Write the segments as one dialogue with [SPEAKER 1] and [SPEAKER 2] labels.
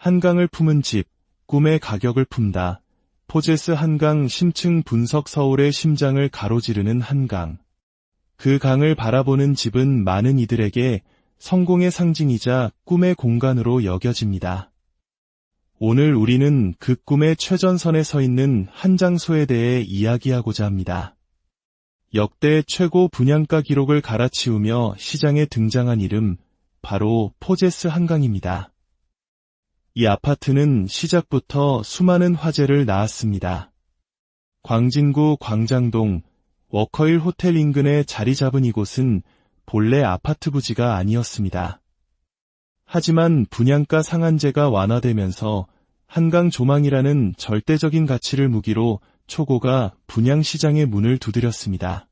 [SPEAKER 1] 한강을 품은 집, 꿈의 가격을 품다. 포제스 한강 심층 분석. 서울의 심장을 가로지르는 한강. 그 강을 바라보는 집은 많은 이들에게 성공의 상징이자 꿈의 공간으로 여겨집니다. 오늘 우리는 그 꿈의 최전선에 서 있는 한 장소에 대해 이야기하고자 합니다. 역대 최고 분양가 기록을 갈아치우며 시장에 등장한 이름, 바로 포제스 한강입니다. 이 아파트는 시작부터 수많은 화제를 낳았습니다. 광진구 광장동 워커힐 호텔 인근에 자리 잡은 이곳은 본래 아파트 부지가 아니었습니다. 하지만 분양가 상한제가 완화되면서 한강 조망이라는 절대적인 가치를 무기로 초고가 분양시장의 문을 두드렸습니다.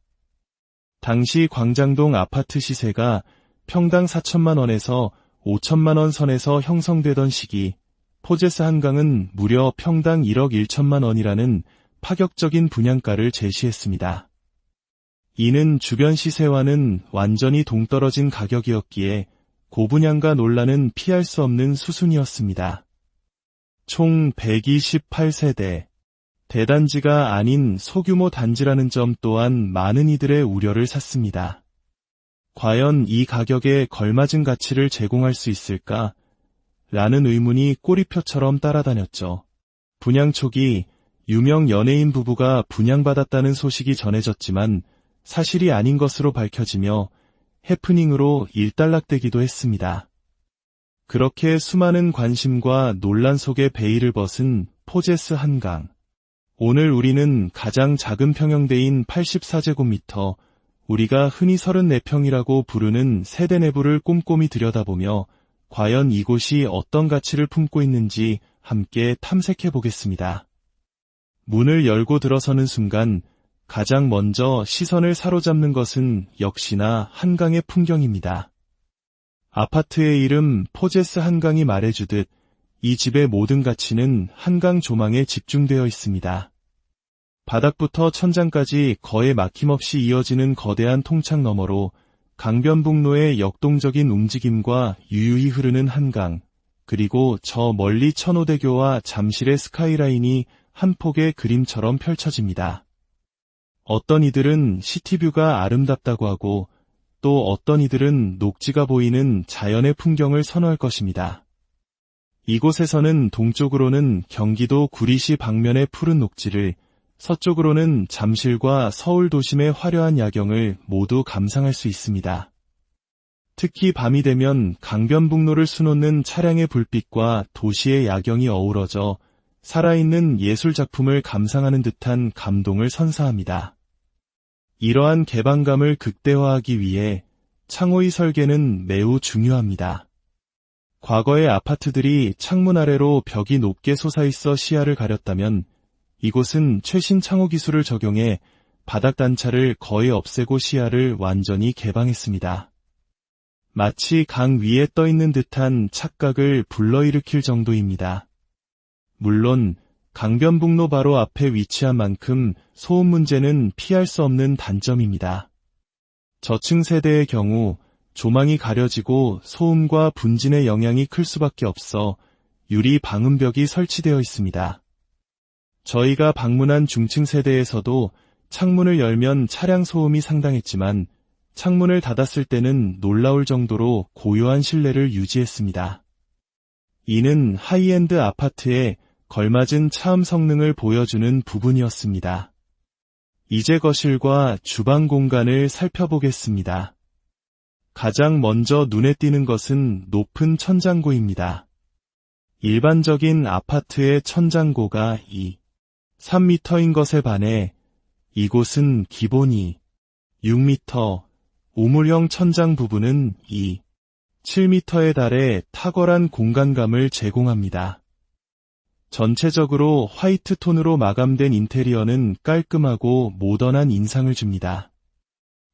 [SPEAKER 1] 당시 광장동 아파트 시세가 평당 4천만 원에서 5천만 원 선에서 형성되던 시기, 포제스 한강은 무려 평당 1억 1천만 원이라는 파격적인 분양가를 제시했습니다. 이는 주변 시세와는 완전히 동떨어진 가격이었기에 고분양가 논란은 피할 수 없는 수순이었습니다. 총 128세대, 대단지가 아닌 소규모 단지라는 점 또한 많은 이들의 우려를 샀습니다. 과연 이 가격에 걸맞은 가치를 제공할 수 있을까? 라는 의문이 꼬리표처럼 따라다녔죠. 분양 초기 유명 연예인 부부가 분양받았다는 소식이 전해졌지만 사실이 아닌 것으로 밝혀지며 해프닝으로 일단락되기도 했습니다. 그렇게 수많은 관심과 논란 속에 베일을 벗은 포제스 한강. 오늘 우리는 가장 작은 평형대인 84제곱미터, 우리가 흔히 34평이라고 부르는 세대 내부를 꼼꼼히 들여다보며 과연 이곳이 어떤 가치를 품고 있는지 함께 탐색해 보겠습니다. 문을 열고 들어서는 순간 가장 먼저 시선을 사로잡는 것은 역시나 한강의 풍경입니다. 아파트의 이름 포제스 한강이 말해주듯 이 집의 모든 가치는 한강 조망에 집중되어 있습니다. 바닥부터 천장까지 거의 막힘없이 이어지는 거대한 통창 너머로 강변북로의 역동적인 움직임과 유유히 흐르는 한강, 그리고 저 멀리 천호대교와 잠실의 스카이라인이 한 폭의 그림처럼 펼쳐집니다. 어떤 이들은 시티뷰가 아름답다고 하고 또 어떤 이들은 녹지가 보이는 자연의 풍경을 선호할 것입니다. 이곳에서는 동쪽으로는 경기도 구리시 방면의 푸른 녹지를, 서쪽으로는 잠실과 서울 도심의 화려한 야경을 모두 감상할 수 있습니다. 특히 밤이 되면 강변북로를 수놓는 차량의 불빛과 도시의 야경이 어우러져 살아있는 예술작품을 감상하는 듯한 감동을 선사합니다. 이러한 개방감을 극대화하기 위해 창호의 설계는 매우 중요합니다. 과거의 아파트들이 창문 아래로 벽이 높게 솟아있어 시야를 가렸다면 이곳은 최신 창호 기술을 적용해 바닥 단차를 거의 없애고 시야를 완전히 개방했습니다. 마치 강 위에 떠있는 듯한 착각을 불러일으킬 정도입니다. 물론 강변북로 바로 앞에 위치한 만큼 소음 문제는 피할 수 없는 단점입니다. 저층 세대의 경우 조망이 가려지고 소음과 분진의 영향이 클 수밖에 없어 유리 방음벽이 설치되어 있습니다. 저희가 방문한 중층 세대에서도 창문을 열면 차량 소음이 상당했지만 창문을 닫았을 때는 놀라울 정도로 고요한 실내를 유지했습니다. 이는 하이엔드 아파트의 걸맞은 차음 성능을 보여주는 부분이었습니다. 이제 거실과 주방 공간을 살펴보겠습니다. 가장 먼저 눈에 띄는 것은 높은 천장고입니다. 일반적인 아파트의 천장고가 3m인 것에 반해 이곳은 기본이 6m, 우물형 천장 부분은 7m에 달해 탁월한 공간감을 제공합니다. 전체적으로 화이트 톤으로 마감된 인테리어는 깔끔하고 모던한 인상을 줍니다.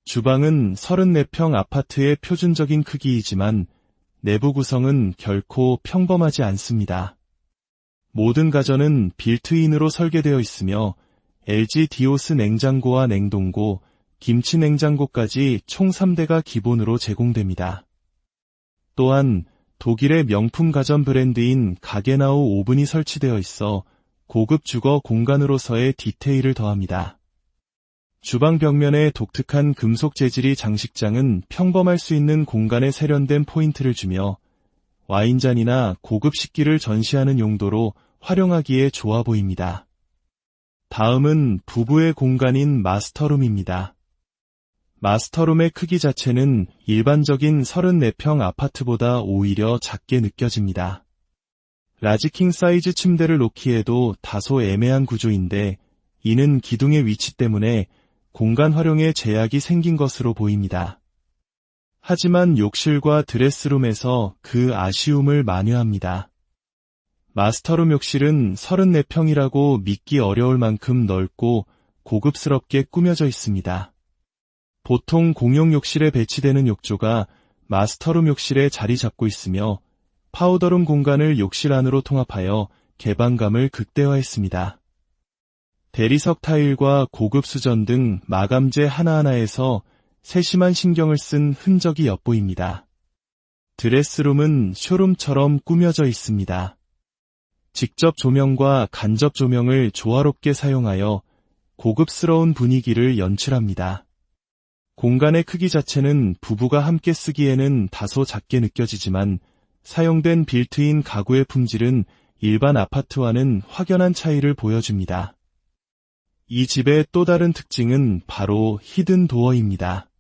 [SPEAKER 1] 주방은 34평 아파트의 표준적인 크기이지만 내부 구성은 결코 평범하지 않습니다. 모든 가전은 빌트인으로 설계되어 있으며 LG 디오스 냉장고와 냉동고, 김치 냉장고까지 총 3대가 기본으로 제공됩니다. 또한 독일의 명품 가전 브랜드인 가게나우 오븐이 설치되어 있어 고급 주거 공간으로서의 디테일을 더합니다. 주방 벽면에 독특한 금속 재질이 장식장은 평범할 수 있는 공간에 세련된 포인트를 주며 와인잔이나 고급 식기를 전시하는 용도로 활용하기에 좋아 보입니다. 다음은 부부의 공간인 마스터룸입니다. 마스터룸의 크기 자체는 일반적인 34평 아파트보다 오히려 작게 느껴집니다. 라지킹 사이즈 침대를 놓기에도 다소 애매한 구조인데 이는 기둥의 위치 때문에 공간 활용에 제약이 생긴 것으로 보입니다. 하지만 욕실과 드레스룸에서 그 아쉬움을 만회합니다. 마스터룸 욕실은 34평이라고 믿기 어려울 만큼 넓고 고급스럽게 꾸며져 있습니다. 보통 공용 욕실에 배치되는 욕조가 마스터룸 욕실에 자리 잡고 있으며 파우더룸 공간을 욕실 안으로 통합하여 개방감을 극대화했습니다. 대리석 타일과 고급 수전 등 마감재 하나하나에서 세심한 신경을 쓴 흔적이 엿보입니다. 드레스룸은 쇼룸처럼 꾸며져 있습니다. 직접 조명과 간접 조명을 조화롭게 사용하여 고급스러운 분위기를 연출합니다. 공간의 크기 자체는 부부가 함께 쓰기에는 다소 작게 느껴지지만 사용된 빌트인 가구의 품질은 일반 아파트와는 확연한 차이를 보여줍니다. 이 집의 또 다른 특징은 바로 히든 도어입니다.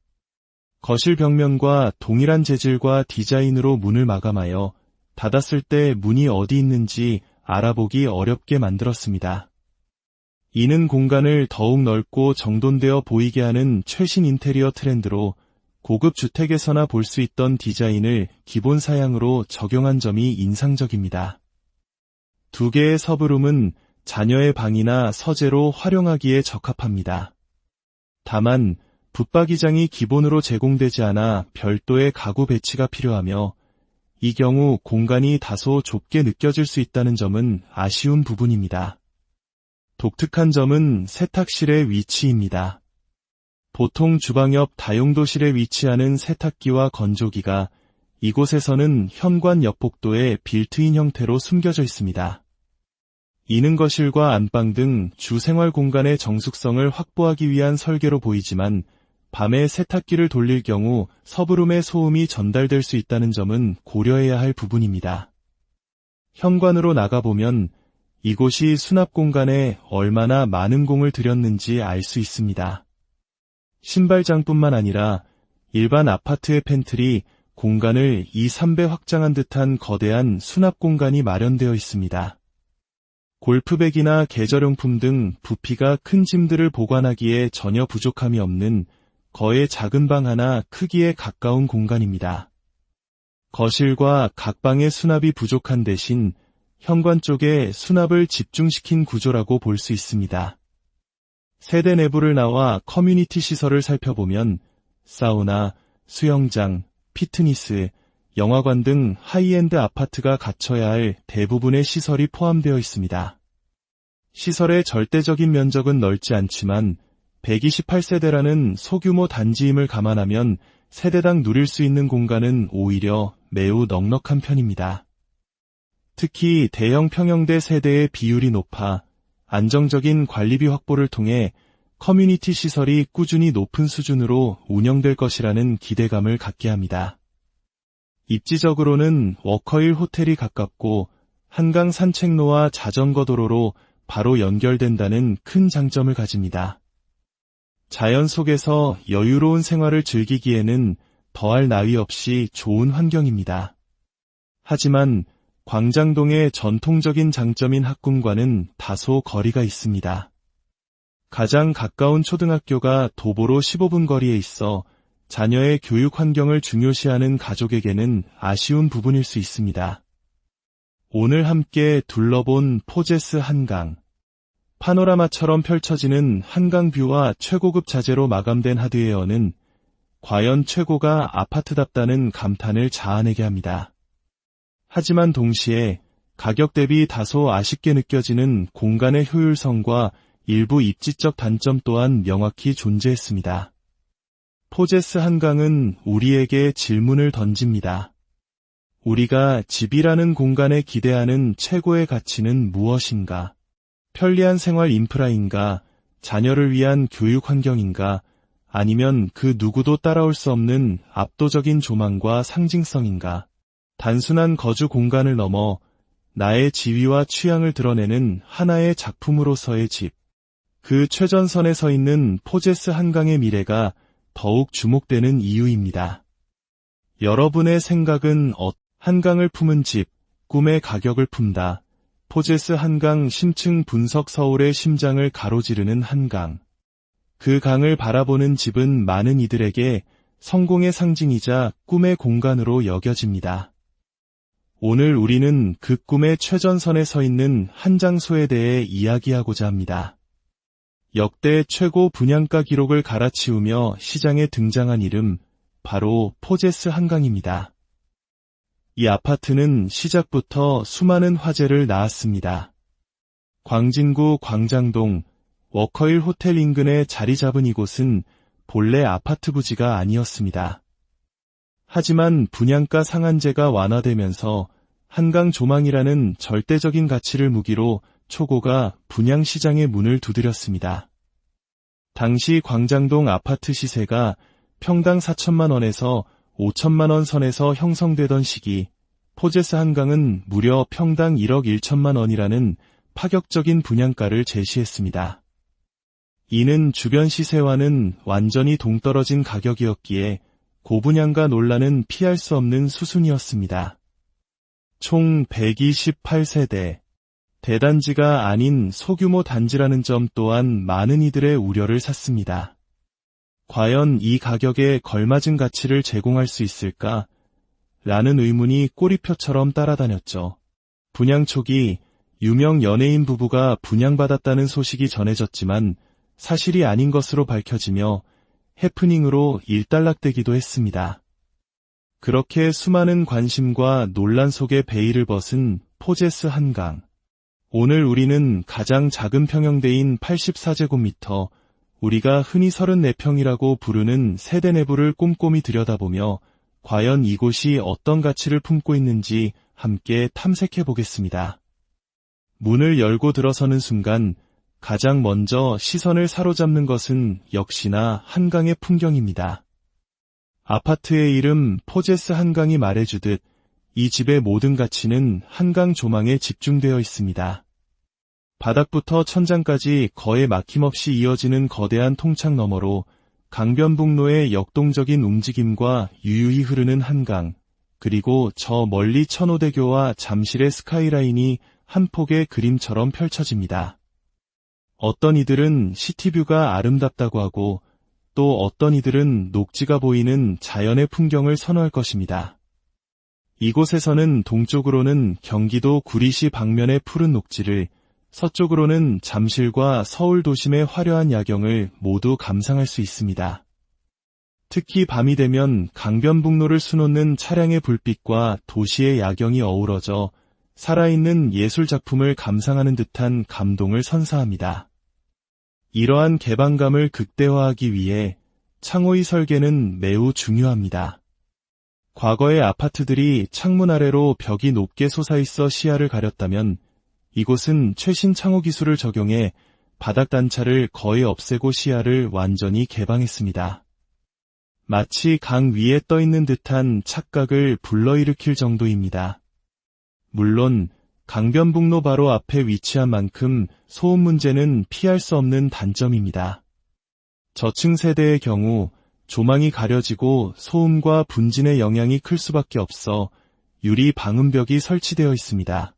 [SPEAKER 1] 거실 벽면과 동일한 재질과 디자인으로 문을 마감하여 닫았을 때 문이 어디 있는지 알아보기 어렵게 만들었습니다. 이는 공간을 더욱 넓고 정돈되어 보이게 하는 최신 인테리어 트렌드로 고급 주택에서나 볼 수 있던 디자인을 기본 사양으로 적용한 점이 인상적입니다. 두 개의 서브룸은 자녀의 방이나 서재로 활용하기에 적합합니다. 다만 붙박이장이 기본으로 제공되지 않아 별도의 가구 배치가 필요하며 이 경우 공간이 다소 좁게 느껴질 수 있다는 점은 아쉬운 부분입니다. 독특한 점은 세탁실의 위치입니다. 보통 주방 옆 다용도실에 위치하는 세탁기와 건조기가 이곳에서는 현관 옆 복도에 빌트인 형태로 숨겨져 있습니다. 이는 거실과 안방 등 주생활 공간의 정숙성을 확보하기 위한 설계로 보이지만 밤에 세탁기를 돌릴 경우 서브룸의 소음이 전달될 수 있다는 점은 고려해야 할 부분입니다. 현관으로 나가보면 이곳이 수납 공간에 얼마나 많은 공을 들였는지 알 수 있습니다. 신발장뿐만 아니라 일반 아파트의 팬트리 공간을 2~3배 확장한 듯한 거대한 수납 공간이 마련되어 있습니다. 골프백이나 계절용품 등 부피가 큰 짐들을 보관하기에 전혀 부족함이 없는 거의 작은 방 하나 크기에 가까운 공간입니다. 거실과 각 방의 수납이 부족한 대신 현관 쪽에 수납을 집중시킨 구조라고 볼 수 있습니다. 세대 내부를 나와 커뮤니티 시설을 살펴보면 사우나, 수영장, 피트니스, 영화관 등 하이엔드 아파트가 갖춰야 할 대부분의 시설이 포함되어 있습니다. 시설의 절대적인 면적은 넓지 않지만 128세대라는 소규모 단지임을 감안하면 세대당 누릴 수 있는 공간은 오히려 매우 넉넉한 편입니다. 특히 대형 평형대 세대의 비율이 높아 안정적인 관리비 확보를 통해 커뮤니티 시설이 꾸준히 높은 수준으로 운영될 것이라는 기대감을 갖게 합니다. 입지적으로는 워커힐 호텔이 가깝고 한강 산책로와 자전거 도로로 바로 연결된다는 큰 장점을 가집니다. 자연 속에서 여유로운 생활을 즐기기에는 더할 나위 없이 좋은 환경입니다. 하지만 광장동의 전통적인 장점인 학군과는 다소 거리가 있습니다. 가장 가까운 초등학교가 도보로 15분 거리에 있어 자녀의 교육 환경을 중요시하는 가족에게는 아쉬운 부분일 수 있습니다. 오늘 함께 둘러본 포제스 한강. 파노라마처럼 펼쳐지는 한강뷰와 최고급 자재로 마감된 하드웨어는 과연 최고가 아파트답다는 감탄을 자아내게 합니다. 하지만 동시에 가격 대비 다소 아쉽게 느껴지는 공간의 효율성과 일부 입지적 단점 또한 명확히 존재했습니다. 포제스 한강은 우리에게 질문을 던집니다. 우리가 집이라는 공간에 기대하는 최고의 가치는 무엇인가? 편리한 생활 인프라인가? 자녀를 위한 교육 환경인가? 아니면 그 누구도 따라올 수 없는 압도적인 조망과 상징성인가? 단순한 거주 공간을 넘어 나의 지위와 취향을 드러내는 하나의 작품으로서의 집. 그 최전선에 서 있는 포제스 한강의 미래가 더욱 주목되는 이유입니다. 여러분의 생각은 한강을 품은 집, 꿈의 가격을 품다. 포제스 한강 심층 분석 서울의 심장을 가로지르는 한강. 그 강을 바라보는 집은 많은 이들에게 성공의 상징이자 꿈의 공간으로 여겨집니다. 오늘 우리는 그 꿈의 최전선에 서 있는 한 장소에 대해 이야기하고자 합니다. 역대 최고 분양가 기록을 갈아치우며 시장에 등장한 이름, 바로 포제스 한강입니다. 이 아파트는 시작부터 수많은 화제를 낳았습니다. 광진구 광장동, 워커힐 호텔 인근에 자리 잡은 이곳은 본래 아파트 부지가 아니었습니다. 하지만 분양가 상한제가 완화되면서 한강 조망이라는 절대적인 가치를 무기로 초고가 분양시장의 문을 두드렸습니다. 당시 광장동 아파트 시세가 평당 4천만 원에서 5천만 원 선에서 형성되던 시기, 포제스 한강은 무려 평당 1억 1천만 원이라는 파격적인 분양가를 제시했습니다. 이는 주변 시세와는 완전히 동떨어진 가격이었기에 고분양가 논란은 피할 수 없는 수순이었습니다. 총 128세대, 대단지가 아닌 소규모 단지라는 점 또한 많은 이들의 우려를 샀습니다. 과연 이 가격에 걸맞은 가치를 제공할 수 있을까? 라는 의문이 꼬리표처럼 따라다녔죠. 분양 초기 유명 연예인 부부가 분양받았다는 소식이 전해졌지만 사실이 아닌 것으로 밝혀지며 해프닝으로 일단락되기도 했습니다. 그렇게 수많은 관심과 논란 속에 베일을 벗은 포제스 한강. 오늘 우리는 가장 작은 평형대인 84제곱미터, 우리가 흔히 34평이라고 부르는 세대 내부를 꼼꼼히 들여다보며 과연 이곳이 어떤 가치를 품고 있는지 함께 탐색해 보겠습니다. 문을 열고 들어서는 순간 가장 먼저 시선을 사로잡는 것은 역시나 한강의 풍경입니다. 아파트의 이름 포제스 한강이 말해주듯 이 집의 모든 가치는 한강 조망에 집중되어 있습니다. 바닥부터 천장까지 거의 막힘없이 이어지는 거대한 통창 너머로 강변북로의 역동적인 움직임과 유유히 흐르는 한강, 그리고 저 멀리 천호대교와 잠실의 스카이라인이 한 폭의 그림처럼 펼쳐집니다. 어떤 이들은 시티뷰가 아름답다고 하고 또 어떤 이들은 녹지가 보이는 자연의 풍경을 선호할 것입니다. 이곳에서는 동쪽으로는 경기도 구리시 방면의 푸른 녹지를, 서쪽으로는 잠실과 서울 도심의 화려한 야경을 모두 감상할 수 있습니다. 특히 밤이 되면 강변북로를 수놓는 차량의 불빛과 도시의 야경이 어우러져 살아있는 예술작품을 감상하는 듯한 감동을 선사합니다. 이러한 개방감을 극대화하기 위해 창호의 설계는 매우 중요합니다. 과거의 아파트들이 창문 아래로 벽이 높게 솟아있어 시야를 가렸다면 이곳은 최신 창호 기술을 적용해 바닥 단차를 거의 없애고 시야를 완전히 개방했습니다. 마치 강 위에 떠있는 듯한 착각을 불러일으킬 정도입니다. 물론 강변북로 바로 앞에 위치한 만큼 소음 문제는 피할 수 없는 단점입니다. 저층 세대의 경우 조망이 가려지고 소음과 분진의 영향이 클 수밖에 없어 유리 방음벽이 설치되어 있습니다.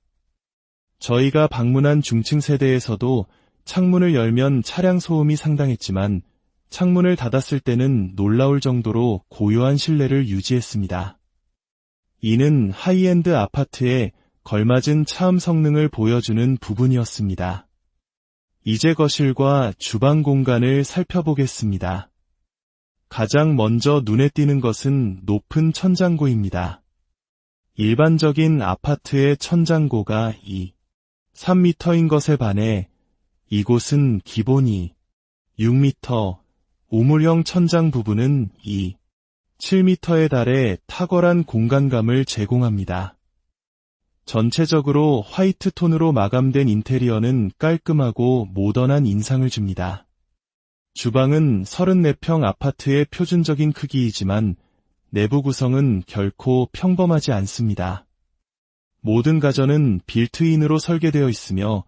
[SPEAKER 1] 저희가 방문한 중층 세대에서도 창문을 열면 차량 소음이 상당했지만 창문을 닫았을 때는 놀라울 정도로 고요한 실내를 유지했습니다. 이는 하이엔드 아파트의 걸맞은 차음 성능을 보여주는 부분이었습니다. 이제 거실과 주방 공간을 살펴보겠습니다. 가장 먼저 눈에 띄는 것은 높은 천장고입니다. 일반적인 아파트의 천장고가 3m인 것에 반해 이곳은 기본이 6m, 우물형 천장 부분은 7m에 달해 탁월한 공간감을 제공합니다. 전체적으로 화이트 톤으로 마감된 인테리어는 깔끔하고 모던한 인상을 줍니다. 주방은 34평 아파트의 표준적인 크기이지만 내부 구성은 결코 평범하지 않습니다. 모든 가전은 빌트인으로 설계되어 있으며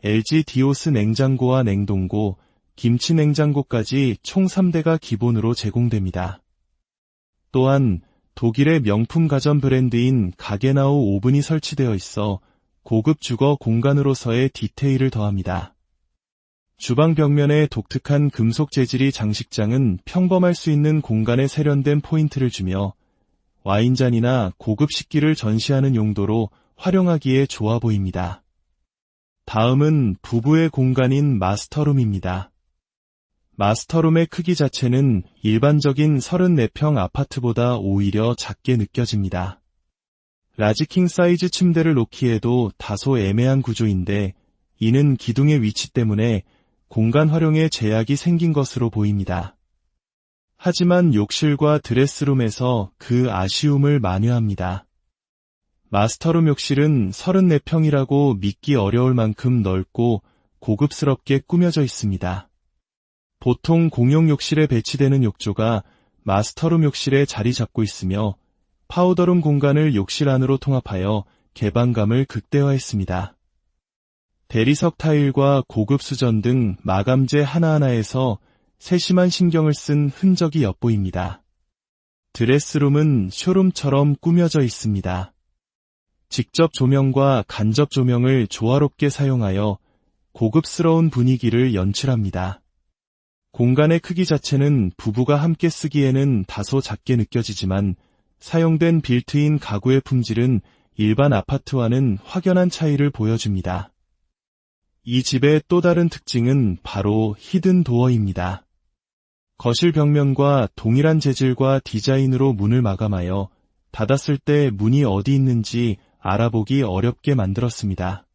[SPEAKER 1] LG 디오스 냉장고와 냉동고, 김치 냉장고까지 총 3대가 기본으로 제공됩니다. 또한 독일의 명품 가전 브랜드인 가게나우 오븐이 설치되어 있어 고급 주거 공간으로서의 디테일을 더합니다. 주방 벽면에 독특한 금속 재질이 장식장은 평범할 수 있는 공간에 세련된 포인트를 주며 와인잔이나 고급 식기를 전시하는 용도로 활용하기에 좋아 보입니다. 다음은 부부의 공간인 마스터룸입니다. 마스터룸의 크기 자체는 일반적인 34평 아파트보다 오히려 작게 느껴집니다. 라지킹 사이즈 침대를 놓기에도 다소 애매한 구조인데 이는 기둥의 위치 때문에 공간 활용에 제약이 생긴 것으로 보입니다. 하지만 욕실과 드레스룸에서 그 아쉬움을 만회합니다. 마스터룸 욕실은 34평이라고 믿기 어려울 만큼 넓고 고급스럽게 꾸며져 있습니다. 보통 공용 욕실에 배치되는 욕조가 마스터룸 욕실에 자리 잡고 있으며 파우더룸 공간을 욕실 안으로 통합하여 개방감을 극대화했습니다. 대리석 타일과 고급 수전 등 마감재 하나하나에서 세심한 신경을 쓴 흔적이 엿보입니다. 드레스룸은 쇼룸처럼 꾸며져 있습니다. 직접 조명과 간접 조명을 조화롭게 사용하여 고급스러운 분위기를 연출합니다. 공간의 크기 자체는 부부가 함께 쓰기에는 다소 작게 느껴지지만 사용된 빌트인 가구의 품질은 일반 아파트와는 확연한 차이를 보여줍니다. 이 집의 또 다른 특징은 바로 히든 도어입니다. 거실 벽면과 동일한 재질과 디자인으로 문을 마감하여 닫았을 때 문이 어디 있는지 알아보기 어렵게 만들었습니다.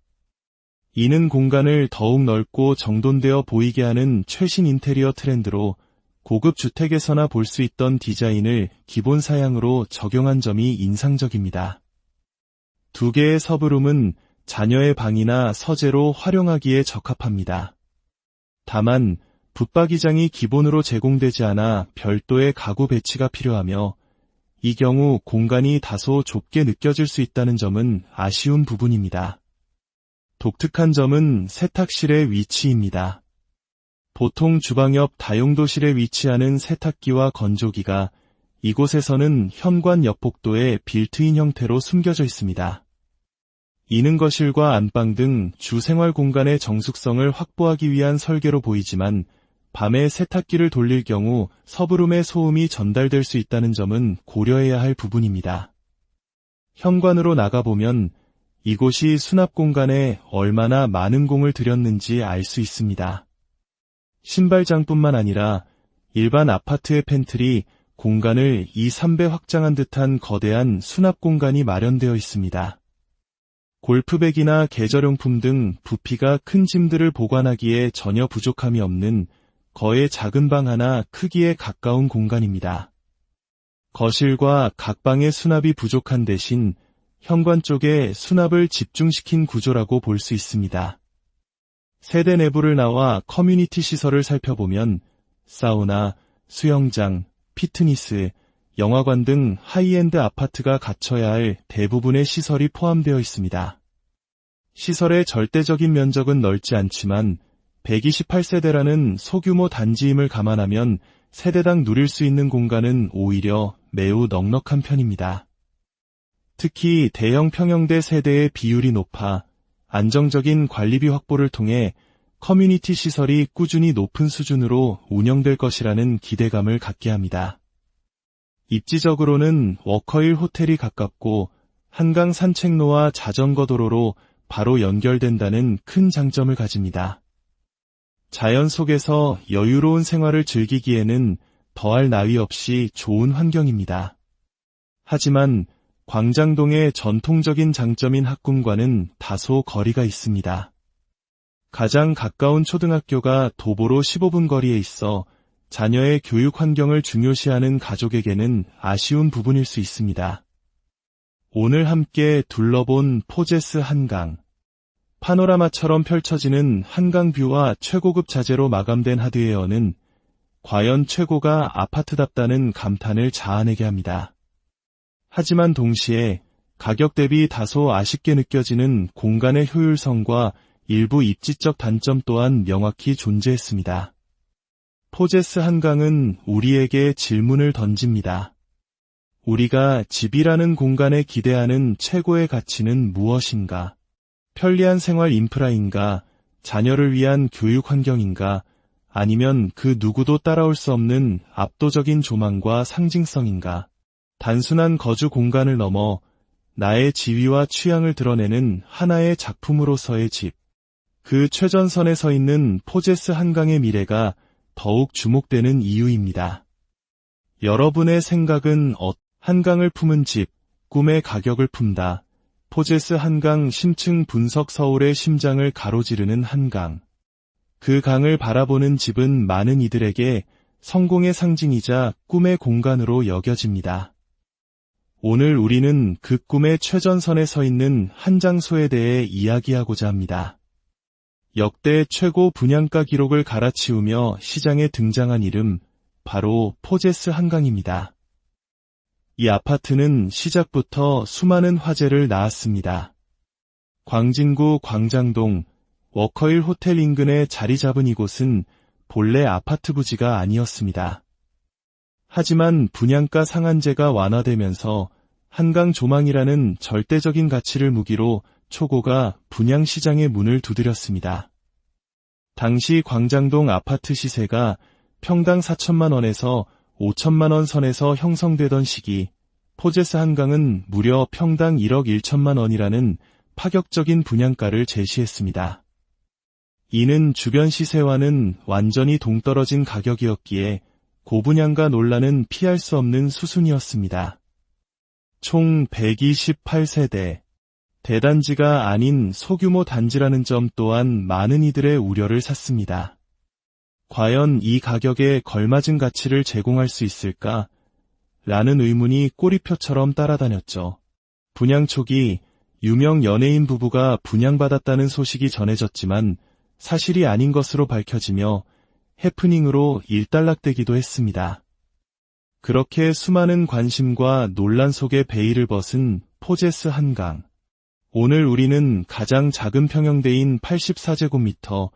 [SPEAKER 1] 이는 공간을 더욱 넓고 정돈되어 보이게 하는 최신 인테리어 트렌드로 고급 주택에서나 볼 수 있던 디자인을 기본 사양으로 적용한 점이 인상적입니다. 두 개의 서브룸은 자녀의 방이나 서재로 활용하기에 적합합니다. 다만 붙박이장이 기본으로 제공되지 않아 별도의 가구 배치가 필요하며 이 경우 공간이 다소 좁게 느껴질 수 있다는 점은 아쉬운 부분입니다. 독특한 점은 세탁실의 위치입니다. 보통 주방 옆 다용도실에 위치하는 세탁기와 건조기가 이곳에서는 현관 옆 복도에 빌트인 형태로 숨겨져 있습니다. 이는 거실과 안방 등 주 생활 공간의 정숙성을 확보하기 위한 설계로 보이지만 밤에 세탁기를 돌릴 경우 서브룸의 소음이 전달될 수 있다는 점은 고려해야 할 부분입니다. 현관으로 나가보면 이곳이 수납 공간에 얼마나 많은 공을 들였는지 알 수 있습니다. 신발장뿐만 아니라 일반 아파트의 팬트리 공간을 2~3배 확장한 듯한 거대한 수납 공간이 마련되어 있습니다. 골프백이나 계절용품 등 부피가 큰 짐들을 보관하기에 전혀 부족함이 없는 거의 작은 방 하나 크기에 가까운 공간입니다. 거실과 각 방의 수납이 부족한 대신 현관 쪽에 수납을 집중시킨 구조라고 볼 수 있습니다. 세대 내부를 나와 커뮤니티 시설을 살펴보면 사우나, 수영장, 피트니스, 영화관 등 하이엔드 아파트가 갖춰야 할 대부분의 시설이 포함되어 있습니다. 시설의 절대적인 면적은 넓지 않지만 128세대라는 소규모 단지임을 감안하면 세대당 누릴 수 있는 공간은 오히려 매우 넉넉한 편입니다. 특히 대형 평형대 세대의 비율이 높아 안정적인 관리비 확보를 통해 커뮤니티 시설이 꾸준히 높은 수준으로 운영될 것이라는 기대감을 갖게 합니다. 입지적으로는 워커힐 호텔이 가깝고 한강 산책로와 자전거 도로로 바로 연결된다는 큰 장점을 가집니다. 자연 속에서 여유로운 생활을 즐기기에는 더할 나위 없이 좋은 환경입니다. 하지만 광장동의 전통적인 장점인 학군과는 다소 거리가 있습니다. 가장 가까운 초등학교가 도보로 15분 거리에 있어 자녀의 교육 환경을 중요시하는 가족에게는 아쉬운 부분일 수 있습니다. 오늘 함께 둘러본 포제스 한강. 파노라마처럼 펼쳐지는 한강뷰와 최고급 자재로 마감된 하드웨어는 과연 최고가 아파트답다는 감탄을 자아내게 합니다. 하지만 동시에 가격 대비 다소 아쉽게 느껴지는 공간의 효율성과 일부 입지적 단점 또한 명확히 존재했습니다. 포제스 한강은 우리에게 질문을 던집니다. 우리가 집이라는 공간에 기대하는 최고의 가치는 무엇인가? 편리한 생활 인프라인가? 자녀를 위한 교육 환경인가? 아니면 그 누구도 따라올 수 없는 압도적인 조망과 상징성인가? 단순한 거주 공간을 넘어 나의 지위와 취향을 드러내는 하나의 작품으로서의 집. 그 최전선에 서 있는 포제스 한강의 미래가 더욱 주목되는 이유입니다. 여러분의 생각은 한강을 품은 집, 꿈의 가격을 품다. 포제스 한강 심층 분석. 서울의 심장을 가로지르는 한강. 그 강을 바라보는 집은 많은 이들에게 성공의 상징이자 꿈의 공간으로 여겨집니다. 오늘 우리는 그 꿈의 최전선에 서 있는 한 장소에 대해 이야기하고자 합니다. 역대 최고 분양가 기록을 갈아치우며 시장에 등장한 이름, 바로 포제스 한강입니다. 이 아파트는 시작부터 수많은 화제를 낳았습니다. 광진구 광장동, 워커힐 호텔 인근에 자리 잡은 이곳은 본래 아파트 부지가 아니었습니다. 하지만 분양가 상한제가 완화되면서 한강 조망이라는 절대적인 가치를 무기로 초고가 분양시장의 문을 두드렸습니다. 당시 광장동 아파트 시세가 평당 4천만 원에서 5천만 원 선에서 형성되던 시기, 포제스 한강은 무려 평당 1억 1천만 원이라는 파격적인 분양가를 제시했습니다. 이는 주변 시세와는 완전히 동떨어진 가격이었기에 고분양가 논란은 피할 수 없는 수순이었습니다. 총 128세대. 대단지가 아닌 소규모 단지라는 점 또한 많은 이들의 우려를 샀습니다. 과연 이 가격에 걸맞은 가치를 제공할 수 있을까? 라는 의문이 꼬리표처럼 따라다녔죠. 분양 초기 유명 연예인 부부가 분양받았다는 소식이 전해졌지만 사실이 아닌 것으로 밝혀지며 해프닝으로 일단락되기도 했습니다. 그렇게 수많은 관심과 논란 속에 베일을 벗은 포제스 한강. 오늘 우리는 가장 작은 평형대인 84제곱미터,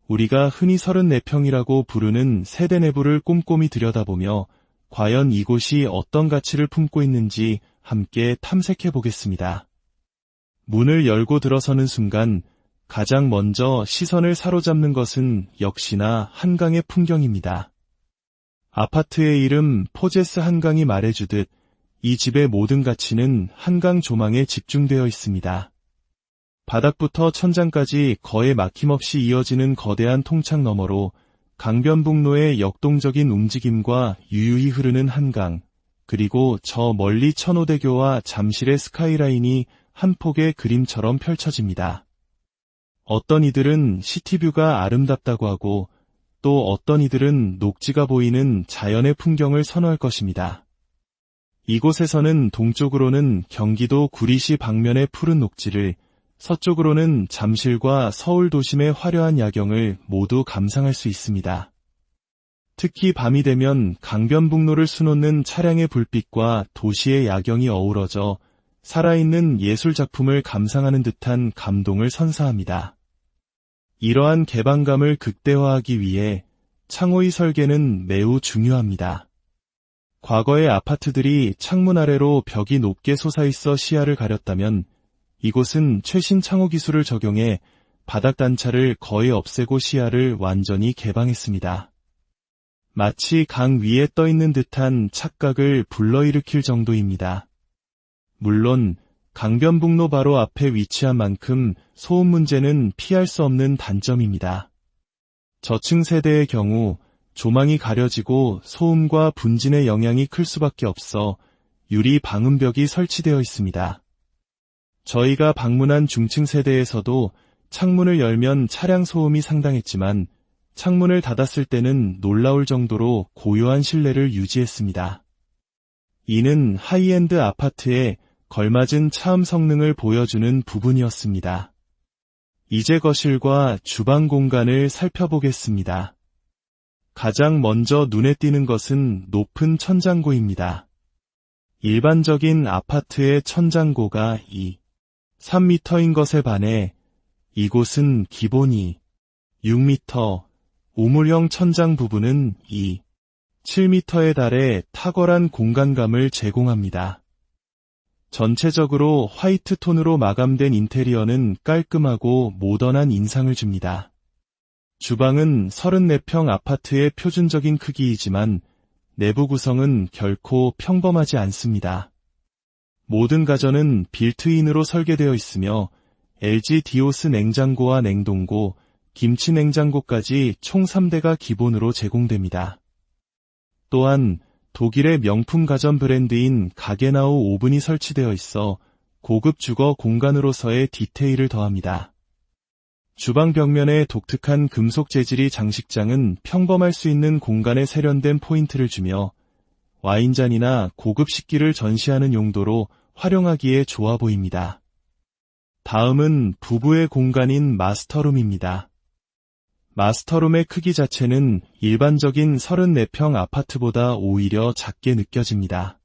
[SPEAKER 1] 우리가 흔히 34평이라고 부르는 세대 내부를 꼼꼼히 들여다보며 과연 이곳이 어떤 가치를 품고 있는지 함께 탐색해 보겠습니다. 문을 열고 들어서는 순간 가장 먼저 시선을 사로잡는 것은 역시나 한강의 풍경입니다. 아파트의 이름 포제스 한강이 말해주듯 이 집의 모든 가치는 한강 조망에 집중되어 있습니다. 바닥부터 천장까지 거의 막힘없이 이어지는 거대한 통창 너머로 강변북로의 역동적인 움직임과 유유히 흐르는 한강, 그리고 저 멀리 천호대교와 잠실의 스카이라인이 한 폭의 그림처럼 펼쳐집니다. 어떤 이들은 시티뷰가 아름답다고 하고 또 어떤 이들은 녹지가 보이는 자연의 풍경을 선호할 것입니다. 이곳에서는 동쪽으로는 경기도 구리시 방면의 푸른 녹지를, 서쪽으로는 잠실과 서울 도심의 화려한 야경을 모두 감상할 수 있습니다. 특히 밤이 되면 강변북로를 수놓는 차량의 불빛과 도시의 야경이 어우러져 살아있는 예술작품을 감상하는 듯한 감동을 선사합니다. 이러한 개방감을 극대화하기 위해 창호의 설계는 매우 중요합니다. 과거의 아파트들이 창문 아래로 벽이 높게 솟아있어 시야를 가렸다면 이곳은 최신 창호 기술을 적용해 바닥 단차를 거의 없애고 시야를 완전히 개방했습니다. 마치 강 위에 떠있는 듯한 착각을 불러일으킬 정도입니다. 물론 강변북로 바로 앞에 위치한 만큼 소음 문제는 피할 수 없는 단점입니다. 저층 세대의 경우 조망이 가려지고 소음과 분진의 영향이 클 수밖에 없어 유리 방음벽이 설치되어 있습니다. 저희가 방문한 중층 세대에서도 창문을 열면 차량 소음이 상당했지만 창문을 닫았을 때는 놀라울 정도로 고요한 실내를 유지했습니다. 이는 하이엔드 아파트에 걸맞은 차음 성능을 보여주는 부분이었습니다. 이제 거실과 주방 공간을 살펴보겠습니다. 가장 먼저 눈에 띄는 것은 높은 천장고입니다. 일반적인 아파트의 천장고가 3m인 것에 반해 이곳은 기본이 6m, 우물형 천장 부분은 7m에 달해 탁월한 공간감을 제공합니다. 전체적으로 화이트 톤으로 마감된 인테리어는 깔끔하고 모던한 인상을 줍니다. 주방은 34평 아파트의 표준적인 크기이지만 내부 구성은 결코 평범하지 않습니다. 모든 가전은 빌트인으로 설계되어 있으며 LG 디오스 냉장고와 냉동고, 김치 냉장고까지 총 3대가 기본으로 제공됩니다. 또한 독일의 명품 가전 브랜드인 가게나우 오븐이 설치되어 있어 고급 주거 공간으로서의 디테일을 더합니다. 주방 벽면의 독특한 금속 재질이 장식장은 평범할 수 있는 공간에 세련된 포인트를 주며 와인잔이나 고급 식기를 전시하는 용도로 활용하기에 좋아 보입니다. 다음은 부부의 공간인 마스터룸입니다. 마스터룸의 크기 자체는 일반적인 34평 아파트보다 오히려 작게 느껴집니다.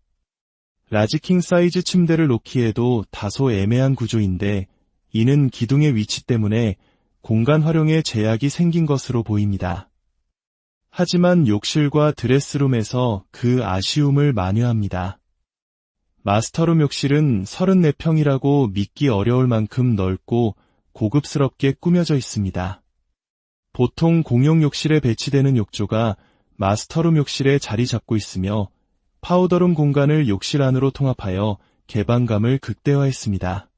[SPEAKER 1] 라지킹 사이즈 침대를 놓기에도 다소 애매한 구조인데 이는 기둥의 위치 때문에 공간 활용에 제약이 생긴 것으로 보입니다. 하지만 욕실과 드레스룸에서 그 아쉬움을 만회합니다. 마스터룸 욕실은 34평이라고 믿기 어려울 만큼 넓고 고급스럽게 꾸며져 있습니다. 보통 공용 욕실에 배치되는 욕조가 마스터룸 욕실에 자리 잡고 있으며 파우더룸 공간을 욕실 안으로 통합하여 개방감을 극대화했습니다.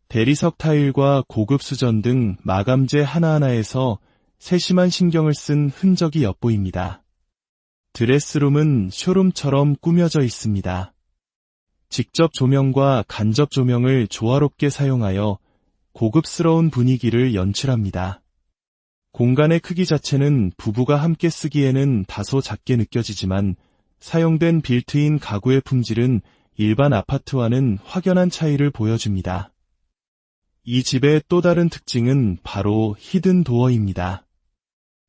[SPEAKER 1] 대리석 타일과 고급 수전 등 마감재 하나하나에서 세심한 신경을 쓴 흔적이 엿보입니다. 드레스룸은 쇼룸처럼 꾸며져 있습니다. 직접 조명과 간접 조명을 조화롭게 사용하여 고급스러운 분위기를 연출합니다. 공간의 크기 자체는 부부가 함께 쓰기에는 다소 작게 느껴지지만 사용된 빌트인 가구의 품질은 일반 아파트와는 확연한 차이를 보여줍니다. 이 집의 또 다른 특징은 바로 히든 도어입니다.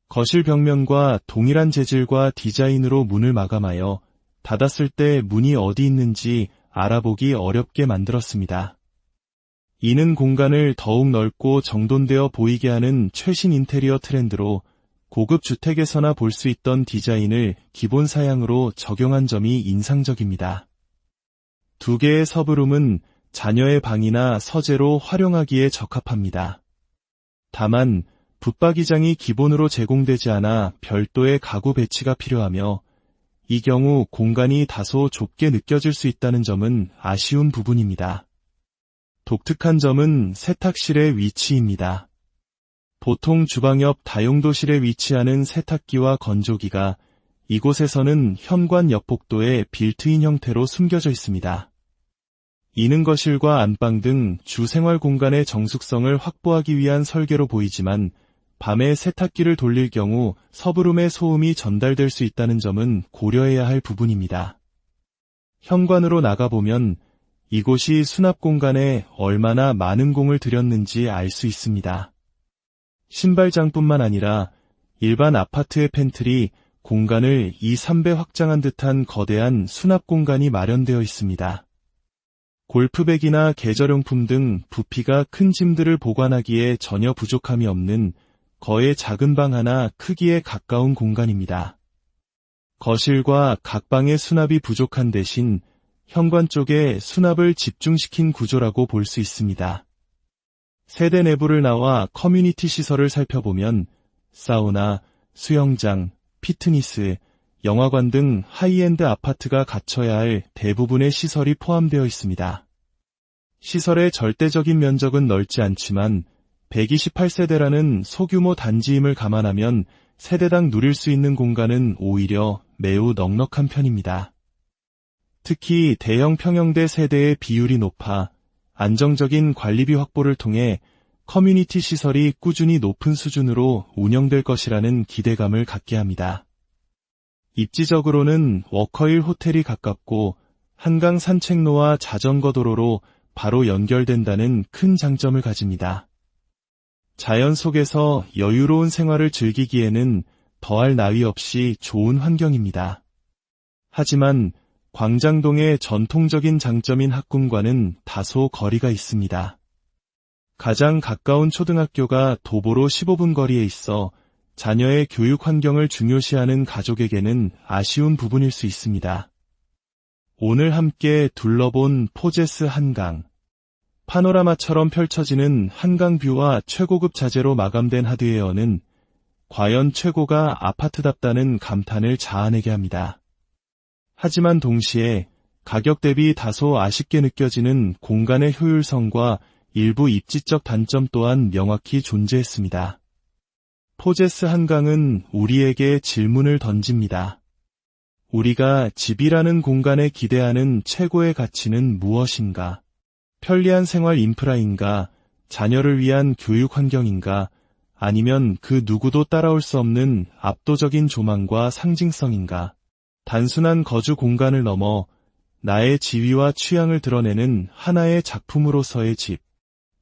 [SPEAKER 1] 거실 벽면과 동일한 재질과 디자인으로 문을 마감하여 닫았을 때 문이 어디 있는지 알아보기 어렵게 만들었습니다. 이는 공간을 더욱 넓고 정돈되어 보이게 하는 최신 인테리어 트렌드로 고급 주택에서나 볼 수 있던 디자인을 기본 사양으로 적용한 점이 인상적입니다. 두 개의 서브룸은 자녀의 방이나 서재로 활용하기에 적합합니다. 다만 붙박이장이 기본으로 제공되지 않아 별도의 가구 배치가 필요하며 이 경우 공간이 다소 좁게 느껴질 수 있다는 점은 아쉬운 부분입니다. 독특한 점은 세탁실의 위치입니다. 보통 주방 옆 다용도실에 위치하는 세탁기와 건조기가 이곳에서는 현관 옆 복도에 빌트인 형태로 숨겨져 있습니다. 이는 거실과 안방 등 주생활 공간의 정숙성을 확보하기 위한 설계로 보이지만 밤에 세탁기를 돌릴 경우 서브룸의 소음이 전달될 수 있다는 점은 고려해야 할 부분입니다. 현관으로 나가보면 이곳이 수납 공간에 얼마나 많은 공을 들였는지 알 수 있습니다. 신발장뿐만 아니라 일반 아파트의 팬트리 공간을 2~3배 확장한 듯한 거대한 수납 공간이 마련되어 있습니다. 골프백이나 계절용품 등 부피가 큰 짐들을 보관하기에 전혀 부족함이 없는 거의 작은 방 하나 크기에 가까운 공간입니다. 거실과 각 방의 수납이 부족한 대신 현관 쪽에 수납을 집중시킨 구조라고 볼 수 있습니다. 세대 내부를 나와 커뮤니티 시설을 살펴보면 사우나, 수영장, 피트니스, 영화관 등 하이엔드 아파트가 갖춰야 할 대부분의 시설이 포함되어 있습니다. 시설의 절대적인 면적은 넓지 않지만 128세대라는 소규모 단지임을 감안하면 세대당 누릴 수 있는 공간은 오히려 매우 넉넉한 편입니다. 특히 대형 평형대 세대의 비율이 높아 안정적인 관리비 확보를 통해 커뮤니티 시설이 꾸준히 높은 수준으로 운영될 것이라는 기대감을 갖게 합니다. 입지적으로는 워커힐 호텔이 가깝고 한강 산책로와 자전거 도로로 바로 연결된다는 큰 장점을 가집니다. 자연 속에서 여유로운 생활을 즐기기에는 더할 나위 없이 좋은 환경입니다. 하지만 광장동의 전통적인 장점인 학군과는 다소 거리가 있습니다. 가장 가까운 초등학교가 도보로 15분 거리에 있어 자녀의 교육 환경을 중요시하는 가족에게는 아쉬운 부분일 수 있습니다. 오늘 함께 둘러본 포제스 한강. 파노라마처럼 펼쳐지는 한강뷰와 최고급 자재로 마감된 하드웨어는 과연 최고가 아파트답다는 감탄을 자아내게 합니다. 하지만 동시에 가격 대비 다소 아쉽게 느껴지는 공간의 효율성과 일부 입지적 단점 또한 명확히 존재했습니다. 포제스 한강은 우리에게 질문을 던집니다. 우리가 집이라는 공간에 기대하는 최고의 가치는 무엇인가? 편리한 생활 인프라인가? 자녀를 위한 교육 환경인가? 아니면 그 누구도 따라올 수 없는 압도적인 조망과 상징성인가? 단순한 거주 공간을 넘어 나의 지위와 취향을 드러내는 하나의 작품으로서의 집.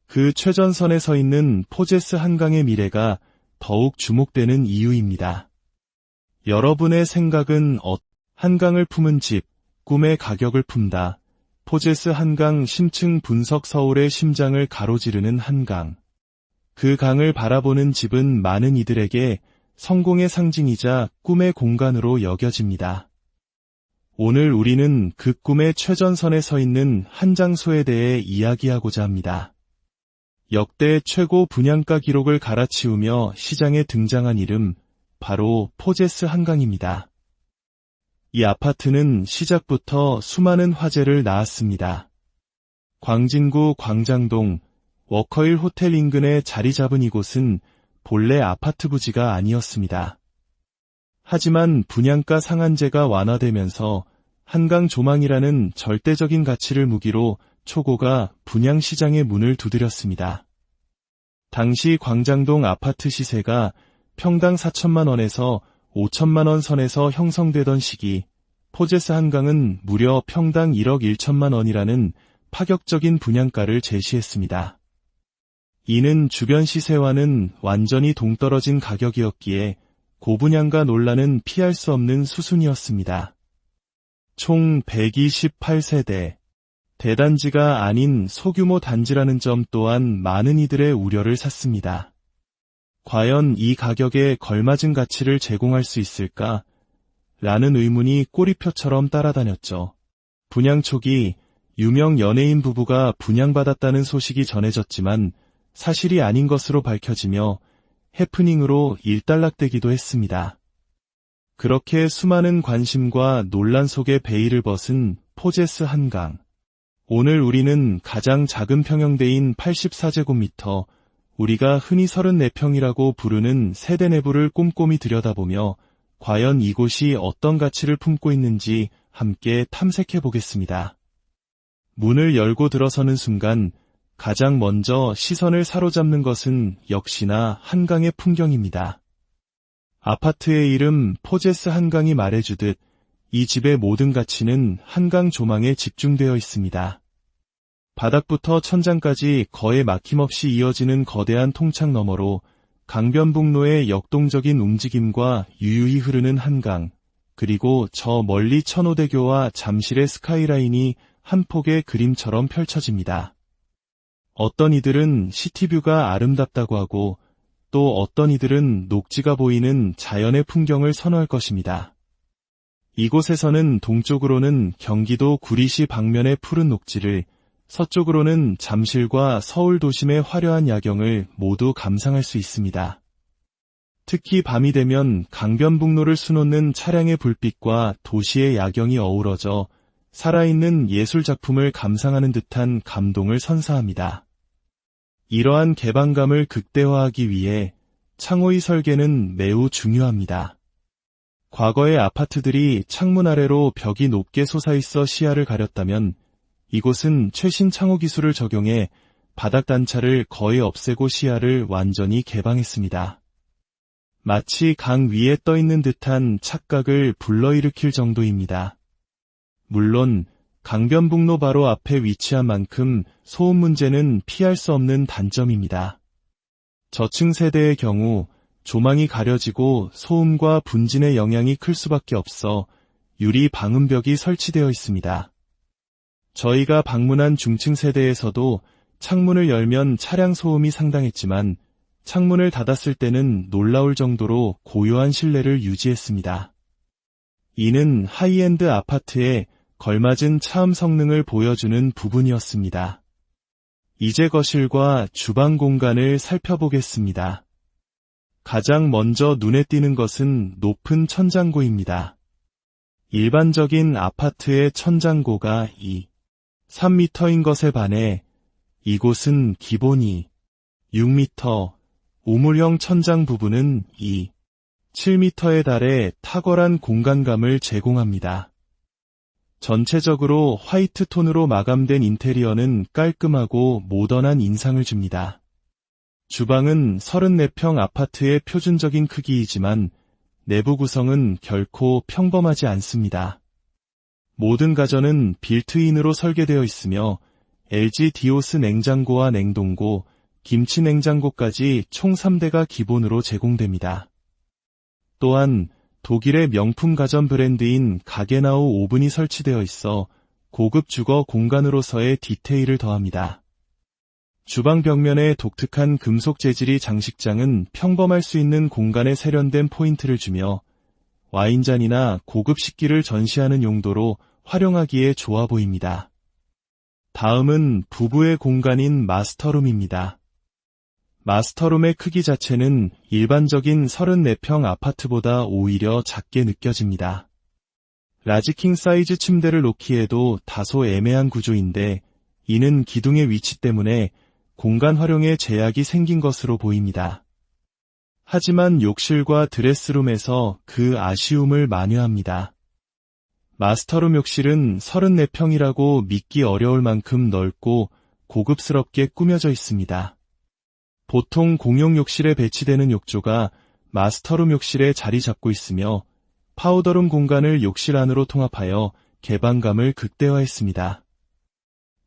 [SPEAKER 1] 그 최전선에 서 있는 포제스 한강의 미래가 더욱 주목되는 이유입니다. 여러분의 생각은 한강을 품은 집, 꿈의 가격을 품다. 포제스 한강 심층 분석. 서울의 심장을 가로지르는 한강. 그 강을 바라보는 집은 많은 이들에게 성공의 상징이자 꿈의 공간으로 여겨집니다. 오늘 우리는 그 꿈의 최전선에 서 있는 한 장소에 대해 이야기하고자 합니다. 역대 최고 분양가 기록을 갈아치우며 시장에 등장한 이름, 바로 포제스 한강입니다. 이 아파트는 시작부터 수많은 화제를 낳았습니다. 광진구 광장동 워커힐 호텔 인근에 자리 잡은 이곳은 본래 아파트 부지가 아니었습니다. 하지만 분양가 상한제가 완화되면서 한강 조망이라는 절대적인 가치를 무기로 초고가 분양시장의 문을 두드렸습니다. 당시 광장동 아파트 시세가 평당 4천만 원에서 5천만 원 선에서 형성되던 시기, 포제스 한강은 무려 평당 1억 1천만 원이라는 파격적인 분양가를 제시했습니다. 이는 주변 시세와는 완전히 동떨어진 가격이었기에 고분양가 논란은 피할 수 없는 수순이었습니다. 총 128세대. 대단지가 아닌 소규모 단지라는 점 또한 많은 이들의 우려를 샀습니다. 과연 이 가격에 걸맞은 가치를 제공할 수 있을까? 라는 의문이 꼬리표처럼 따라다녔죠. 분양 초기 유명 연예인 부부가 분양받았다는 소식이 전해졌지만 사실이 아닌 것으로 밝혀지며 해프닝으로 일단락되기도 했습니다. 그렇게 수많은 관심과 논란 속에 베일을 벗은 포제스 한강. 오늘 우리는 가장 작은 평형대인 84제곱미터, 우리가 흔히 34평이라고 부르는 세대 내부를 꼼꼼히 들여다보며 과연 이곳이 어떤 가치를 품고 있는지 함께 탐색해 보겠습니다. 문을 열고 들어서는 순간 가장 먼저 시선을 사로잡는 것은 역시나 한강의 풍경입니다. 아파트의 이름 포제스 한강이 말해주듯 이 집의 모든 가치는 한강 조망에 집중되어 있습니다. 바닥부터 천장까지 거의 막힘없이 이어지는 거대한 통창 너머로 강변북로의 역동적인 움직임과 유유히 흐르는 한강, 그리고 저 멀리 천호대교와 잠실의 스카이라인이 한 폭의 그림처럼 펼쳐집니다. 어떤 이들은 시티뷰가 아름답다고 하고 또 어떤 이들은 녹지가 보이는 자연의 풍경을 선호할 것입니다. 이곳에서는 동쪽으로는 경기도 구리시 방면의 푸른 녹지를, 서쪽으로는 잠실과 서울 도심의 화려한 야경을 모두 감상할 수 있습니다. 특히 밤이 되면 강변북로를 수놓는 차량의 불빛과 도시의 야경이 어우러져 살아있는 예술작품을 감상하는 듯한 감동을 선사합니다. 이러한 개방감을 극대화하기 위해 창호의 설계는 매우 중요합니다. 과거의 아파트들이 창문 아래로 벽이 높게 솟아있어 시야를 가렸다면 이곳은 최신 창호 기술을 적용해 바닥 단차를 거의 없애고 시야를 완전히 개방했습니다. 마치 강 위에 떠있는 듯한 착각을 불러일으킬 정도입니다. 물론 강변북로 바로 앞에 위치한 만큼 소음 문제는 피할 수 없는 단점입니다. 저층 세대의 경우 조망이 가려지고 소음과 분진의 영향이 클 수밖에 없어 유리 방음벽이 설치되어 있습니다. 저희가 방문한 중층 세대에서도 창문을 열면 차량 소음이 상당했지만 창문을 닫았을 때는 놀라울 정도로 고요한 실내를 유지했습니다. 이는 하이엔드 아파트에 걸맞은 차음 성능을 보여주는 부분이었습니다. 이제 거실과 주방 공간을 살펴보겠습니다. 가장 먼저 눈에 띄는 것은 높은 천장고입니다. 일반적인 아파트의 천장고가 3m인 것에 반해 이곳은 기본이 6m, 우물형 천장 부분은 7m에 달해 탁월한 공간감을 제공합니다. 전체적으로 화이트 톤으로 마감된 인테리어는 깔끔하고 모던한 인상을 줍니다. 주방은 34평 아파트의 표준적인 크기이지만 내부 구성은 결코 평범하지 않습니다. 모든 가전은 빌트인으로 설계되어 있으며 LG 디오스 냉장고와 냉동고, 김치 냉장고까지 총 3대가 기본으로 제공됩니다. 또한 독일의 명품 가전 브랜드인 가게나우 오븐이 설치되어 있어 고급 주거 공간으로서의 디테일을 더합니다. 주방 벽면에 독특한 금속 재질이 장식장은 평범할 수 있는 공간에 세련된 포인트를 주며 와인잔이나 고급 식기를 전시하는 용도로 활용하기에 좋아 보입니다. 다음은 부부의 공간인 마스터룸입니다. 마스터룸의 크기 자체는 일반적인 34평 아파트보다 오히려 작게 느껴집니다. 라지킹 사이즈 침대를 놓기에도 다소 애매한 구조인데 이는 기둥의 위치 때문에 공간 활용에 제약이 생긴 것으로 보입니다. 하지만 욕실과 드레스룸에서 그 아쉬움을 만회합니다. 마스터룸 욕실은 34평이라고 믿기 어려울 만큼 넓고 고급스럽게 꾸며져 있습니다. 보통 공용 욕실에 배치되는 욕조가 마스터룸 욕실에 자리 잡고 있으며 파우더룸 공간을 욕실 안으로 통합하여 개방감을 극대화했습니다.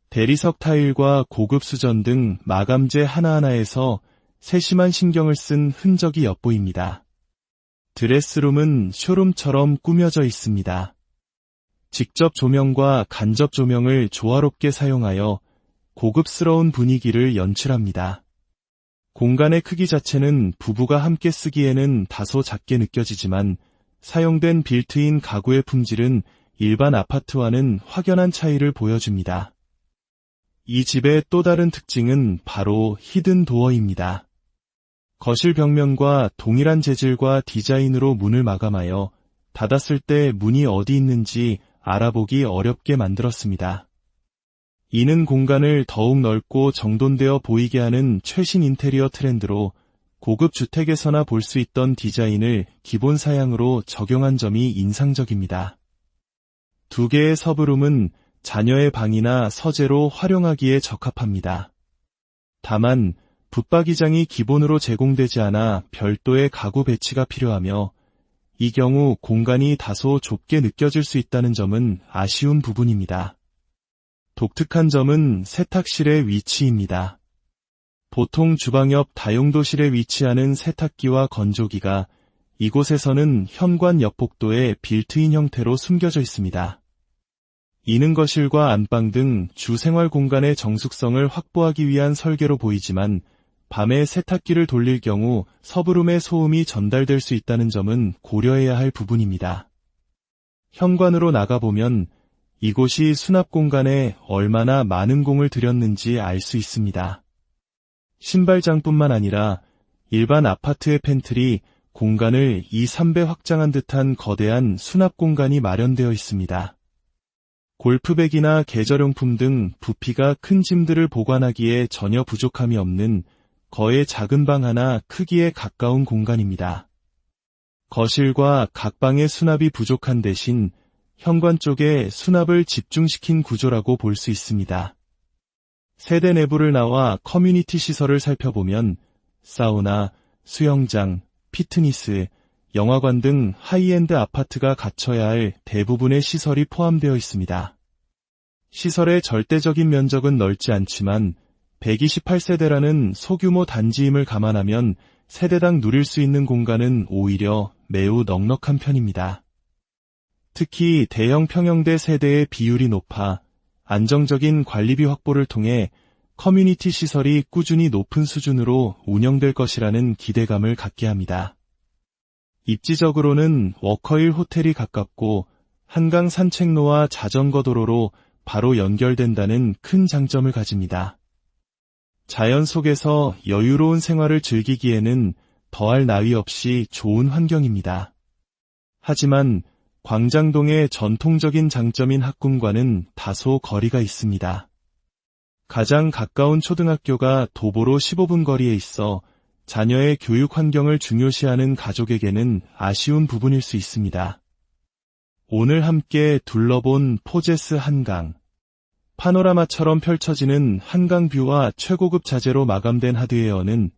[SPEAKER 1] 대리석 타일과 고급 수전 등 마감재 하나하나에서 세심한 신경을 쓴 흔적이 엿보입니다. 드레스룸은 쇼룸처럼 꾸며져 있습니다. 직접 조명과 간접 조명을 조화롭게 사용하여 고급스러운 분위기를 연출합니다. 공간의 크기 자체는 부부가 함께 쓰기에는 다소 작게 느껴지지만 사용된 빌트인 가구의 품질은 일반 아파트와는 확연한 차이를 보여줍니다. 이 집의 또 다른 특징은 바로 히든 도어입니다. 거실 벽면과 동일한 재질과 디자인으로 문을 마감하여 닫았을 때 문이 어디 있는지 알아보기 어렵게 만들었습니다. 이는 공간을 더욱 넓고 정돈되어 보이게 하는 최신 인테리어 트렌드로 고급 주택에서나 볼 수 있던 디자인을 기본 사양으로 적용한 점이 인상적입니다. 두 개의 서브룸은 자녀의 방이나 서재로 활용하기에 적합합니다. 다만 붙박이장이 기본으로 제공되지 않아 별도의 가구 배치가 필요하며 이 경우 공간이 다소 좁게 느껴질 수 있다는 점은 아쉬운 부분입니다. 독특한 점은 세탁실의 위치입니다. 보통 주방 옆 다용도실에 위치하는 세탁기와 건조기가 이곳에서는 현관 옆 복도에 빌트인 형태로 숨겨져 있습니다. 이는 거실과 안방 등 주생활 공간의 정숙성을 확보하기 위한 설계로 보이지만 밤에 세탁기를 돌릴 경우 서브룸의 소음이 전달될 수 있다는 점은 고려해야 할 부분입니다. 현관으로 나가보면 이곳이 수납 공간에 얼마나 많은 공을 들였는지 알 수 있습니다. 신발장뿐만 아니라 일반 아파트의 팬트리 공간을 2~3배 확장한 듯한 거대한 수납 공간이 마련되어 있습니다. 골프백이나 계절용품 등 부피가 큰 짐들을 보관하기에 전혀 부족함이 없는 거의 작은 방 하나 크기에 가까운 공간입니다. 거실과 각 방의 수납이 부족한 대신 현관 쪽에 수납을 집중시킨 구조라고 볼 수 있습니다. 세대 내부를 나와 커뮤니티 시설을 살펴보면 사우나, 수영장, 피트니스, 영화관 등 하이엔드 아파트가 갖춰야 할 대부분의 시설이 포함되어 있습니다. 시설의 절대적인 면적은 넓지 않지만 128세대라는 소규모 단지임을 감안하면 세대당 누릴 수 있는 공간은 오히려 매우 넉넉한 편입니다. 특히 대형 평형대 세대의 비율이 높아 안정적인 관리비 확보를 통해 커뮤니티 시설이 꾸준히 높은 수준으로 운영될 것이라는 기대감을 갖게 합니다. 입지적으로는 워커힐 호텔이 가깝고 한강 산책로와 자전거 도로로 바로 연결된다는 큰 장점을 가집니다. 자연 속에서 여유로운 생활을 즐기기에는 더할 나위 없이 좋은 환경입니다. 하지만 광장동의 전통적인 장점인 학군과는 다소 거리가 있습니다. 가장 가까운 초등학교가 도보로 15분 거리에 있어 자녀의 교육 환경을 중요시하는 가족에게는 아쉬운 부분일 수 있습니다. 오늘 함께 둘러본 포제스 한강. 파노라마처럼 펼쳐지는 한강뷰와 최고급 자재로 마감된 하드웨어는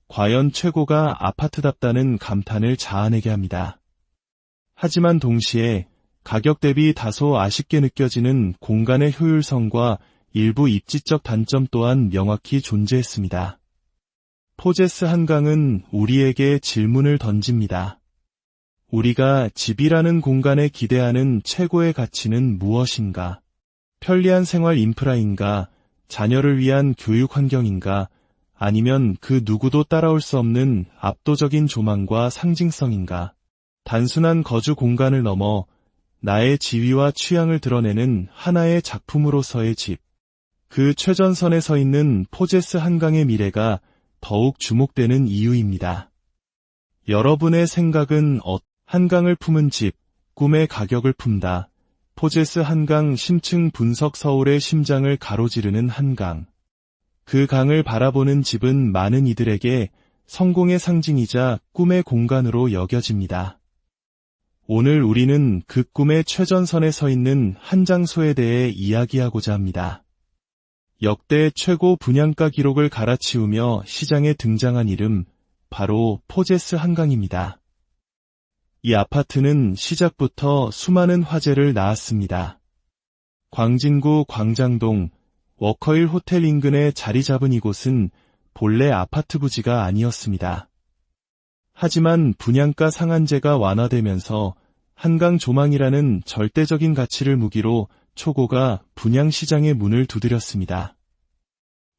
[SPEAKER 1] 과연 최고가 아파트답다는 감탄을 자아내게 합니다. 하지만 동시에 가격 대비 다소 아쉽게 느껴지는 공간의 효율성과 일부 입지적 단점 또한 명확히 존재했습니다. 포제스 한강은 우리에게 질문을 던집니다. 우리가 집이라는 공간에 기대하는 최고의 가치는 무엇인가? 편리한 생활 인프라인가? 자녀를 위한 교육 환경인가? 아니면 그 누구도 따라올 수 없는 압도적인 조망과 상징성인가? 단순한 거주 공간을 넘어 나의 지위와 취향을 드러내는 하나의 작품으로서의 집. 그 최전선에 서 있는 포제스 한강의 미래가 더욱 주목되는 이유입니다. 여러분의 생각은 한강을 품은 집, 꿈의 가격을 품다. 포제스 한강 심층 분석. 서울의 심장을 가로지르는 한강. 그 강을 바라보는 집은 많은 이들에게 성공의 상징이자 꿈의 공간으로 여겨집니다. 오늘 우리는 그 꿈의 최전선에 서 있는 한 장소에 대해 이야기하고자 합니다. 역대 최고 분양가 기록을 갈아치우며 시장에 등장한 이름, 바로 포제스 한강입니다. 이 아파트는 시작부터 수많은 화제를 낳았습니다. 광진구 광장동 워커힐 호텔 인근에 자리 잡은 이곳은 본래 아파트 부지가 아니었습니다. 하지만 분양가 상한제가 완화되면서 한강 조망이라는 절대적인 가치를 무기로 초고가 분양시장의 문을 두드렸습니다.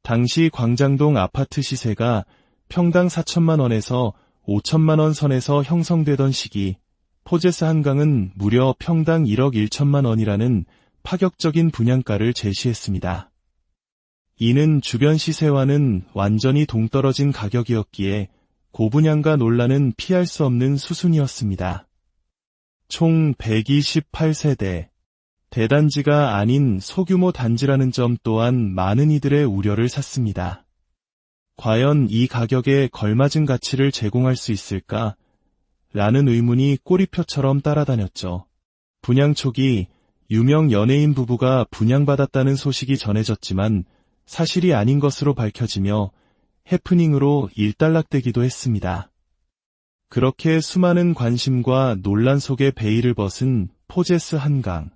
[SPEAKER 1] 당시 광장동 아파트 시세가 평당 4천만 원에서 5천만 원 선에서 형성되던 시기, 포제스 한강은 무려 평당 1억 1천만 원이라는 파격적인 분양가를 제시했습니다. 이는 주변 시세와는 완전히 동떨어진 가격이었기에 고분양가 논란은 피할 수 없는 수순이었습니다. 총 128세대. 대단지가 아닌 소규모 단지라는 점 또한 많은 이들의 우려를 샀습니다. 과연 이 가격에 걸맞은 가치를 제공할 수 있을까? 라는 의문이 꼬리표처럼 따라다녔죠. 분양 초기 유명 연예인 부부가 분양받았다는 소식이 전해졌지만 사실이 아닌 것으로 밝혀지며 해프닝으로 일단락되기도 했습니다. 그렇게 수많은 관심과 논란 속에 베일을 벗은 포제스 한강.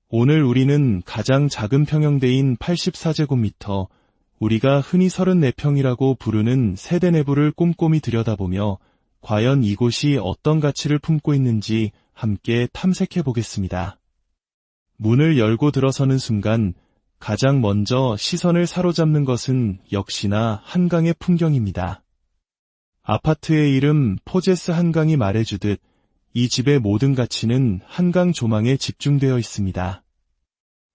[SPEAKER 1] 오늘 우리는 가장 작은 평형대인 84제곱미터, 우리가 흔히 34평이라고 부르는 세대 내부를 꼼꼼히 들여다보며 과연 이곳이 어떤 가치를 품고 있는지 함께 탐색해 보겠습니다. 문을 열고 들어서는 순간 가장 먼저 시선을 사로잡는 것은 역시나 한강의 풍경입니다. 아파트의 이름 포제스 한강이 말해주듯 이 집의 모든 가치는 한강 조망에 집중되어 있습니다.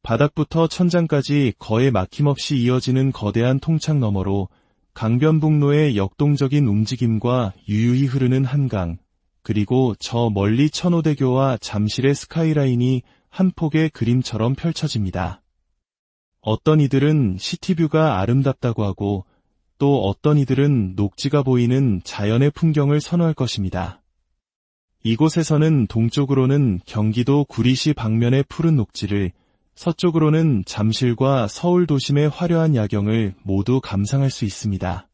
[SPEAKER 1] 바닥부터 천장까지 거의 막힘없이 이어지는 거대한 통창 너머로 강변북로의 역동적인 움직임과 유유히 흐르는 한강, 그리고 저 멀리 천호대교와 잠실의 스카이라인이 한 폭의 그림처럼 펼쳐집니다. 어떤 이들은 시티뷰가 아름답다고 하고 또 어떤 이들은 녹지가 보이는 자연의 풍경을 선호할 것입니다. 이곳에서는 동쪽으로는 경기도 구리시 방면의 푸른 녹지를, 서쪽으로는 잠실과 서울 도심의 화려한 야경을 모두 감상할 수 있습니다.